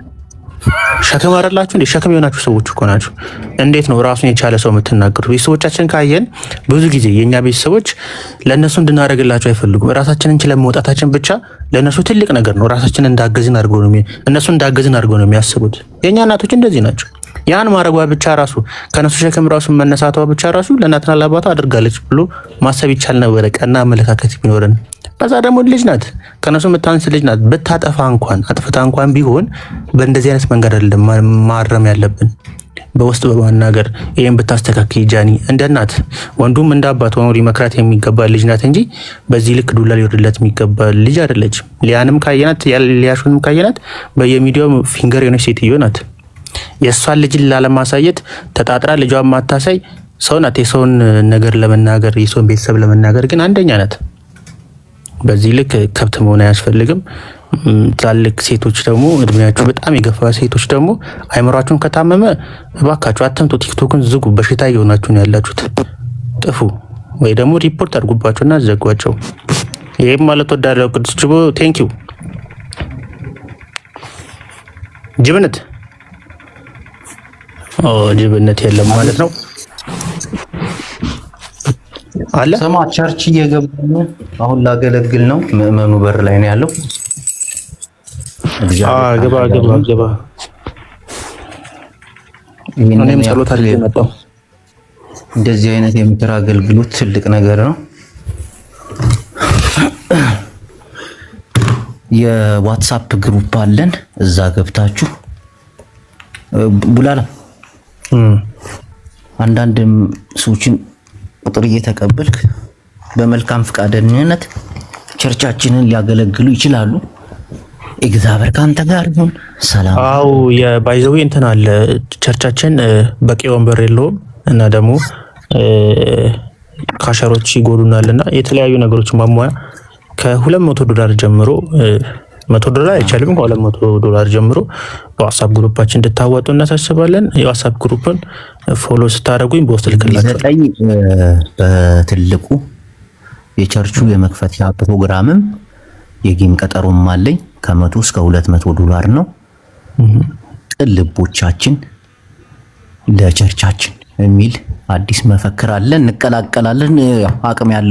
ሸክም አይደላችሁ እንዴ? ሸክም የሆናችሁ ሰዎች እኮ ናችሁ። እንዴት ነው ራሱን የቻለ ሰው የምትናገሩት? ቤተሰቦቻችን ካየን ብዙ ጊዜ የኛ ቤተሰቦች ለነሱ እንድናደርግላቸው አይፈልጉም። ራሳችንን ችለን መውጣታችን ብቻ ለነሱ ትልቅ ነገር ነው። ራሳችንን እንዳገዝን አድርገው ነው እነሱ እንዳገዝን አድርገው ነው የሚያስቡት። የኛ እናቶች እንደዚህ ናቸው። ያን ማድረጓ ብቻ ራሱ ከነሱ ሸክም ራሱ መነሳቷ ብቻ ራሱ ለእናትና ለአባቷ አድርጋለች ብሎ ማሰብ ይቻል ነበረ፣ ቀና አመለካከት ቢኖረን። በዛ ደግሞ ልጅ ናት፣ ከነሱ የምታንስ ልጅ ናት። ብታጠፋ እንኳን አጥፍታ እንኳን ቢሆን በእንደዚህ አይነት መንገድ አይደለም ማረም ያለብን፣ በውስጥ በማናገር ይሄን ብታስተካክል ጃኒ እንደ እናት ወንዱም እንደ አባት ሆኖ ሊመክራት የሚገባ ልጅ ናት እንጂ በዚህ ልክ ዱላ ሊወርድለት የሚገባ ልጅ አይደለች። ሊያንም ካየናት ሊያሹንም ካየናት በየሚዲያው ፊንገር የሆነች ሴትዮ ናት። የእሷን ልጅን ላለማሳየት ተጣጥራ ልጇን ማታሳይ ሰው ናት። የሰውን ነገር ለመናገር የሰውን ቤተሰብ ለመናገር ግን አንደኛ ናት። በዚህ ልክ ከብት መሆን አያስፈልግም። ትላልቅ ሴቶች ደግሞ እድሜያችሁ በጣም የገፋ ሴቶች ደግሞ አይምሯችሁን ከታመመ እባካችሁ አትምጡ፣ ቲክቶክን ዝጉ። በሽታ እየሆናችሁ ነው ያላችሁት። ጥፉ ወይ ደግሞ ሪፖርት አድርጉባቸውና ዘጓቸው። ይሄም ማለት ወዳለው ቅዱስ ጅቦ ቴንኪው ጅብነት ጅብነት የለም ማለት ነው አለ። ሰማ ቸርች እየገባ ነው። አሁን ላገለግል ነው። ምዕመኑ በር ላይ ነው ያለው። ገባ እኔም ጸሎት አድርጌ መጣሁ። እንደዚህ አይነት የምክር አገልግሎት ትልቅ ነገር ነው። የዋትስአፕ ግሩፕ አለን፣ እዛ ገብታችሁ ቡላላ አንዳንድ ሰዎችን ቁጥር እየተቀበልክ በመልካም ፈቃደኝነት ቸርቻችንን ሊያገለግሉ ይችላሉ። እግዚአብሔር ካንተ ጋር ይሁን። ሰላም። አው የባይዘው እንትን አለ ቸርቻችን በቂ ወንበር የለውም እና ደግሞ ካሸሮች ይጎዱናልና የተለያዩ ነገሮች ማሟያ $200 ጀምሮ $100 አይቻልም። $200 ጀምሮ በዋትስአፕ ግሩፓችን እንድታዋጡ እናሳስባለን። የዋትስአፕ ግሩፕን ፎሎ ስታደርጉኝ በውስጥ ልክላችሁ። በትልቁ የቸርቹ የመክፈቻ ፕሮግራምም የጌም ቀጠሮም አለኝ። ከ100 እስከ $200 ነው። ልቦቻችን ለቸርቻችን የሚል አዲስ መፈክር አለን። እንቀላቀላለን። አቅም ያለው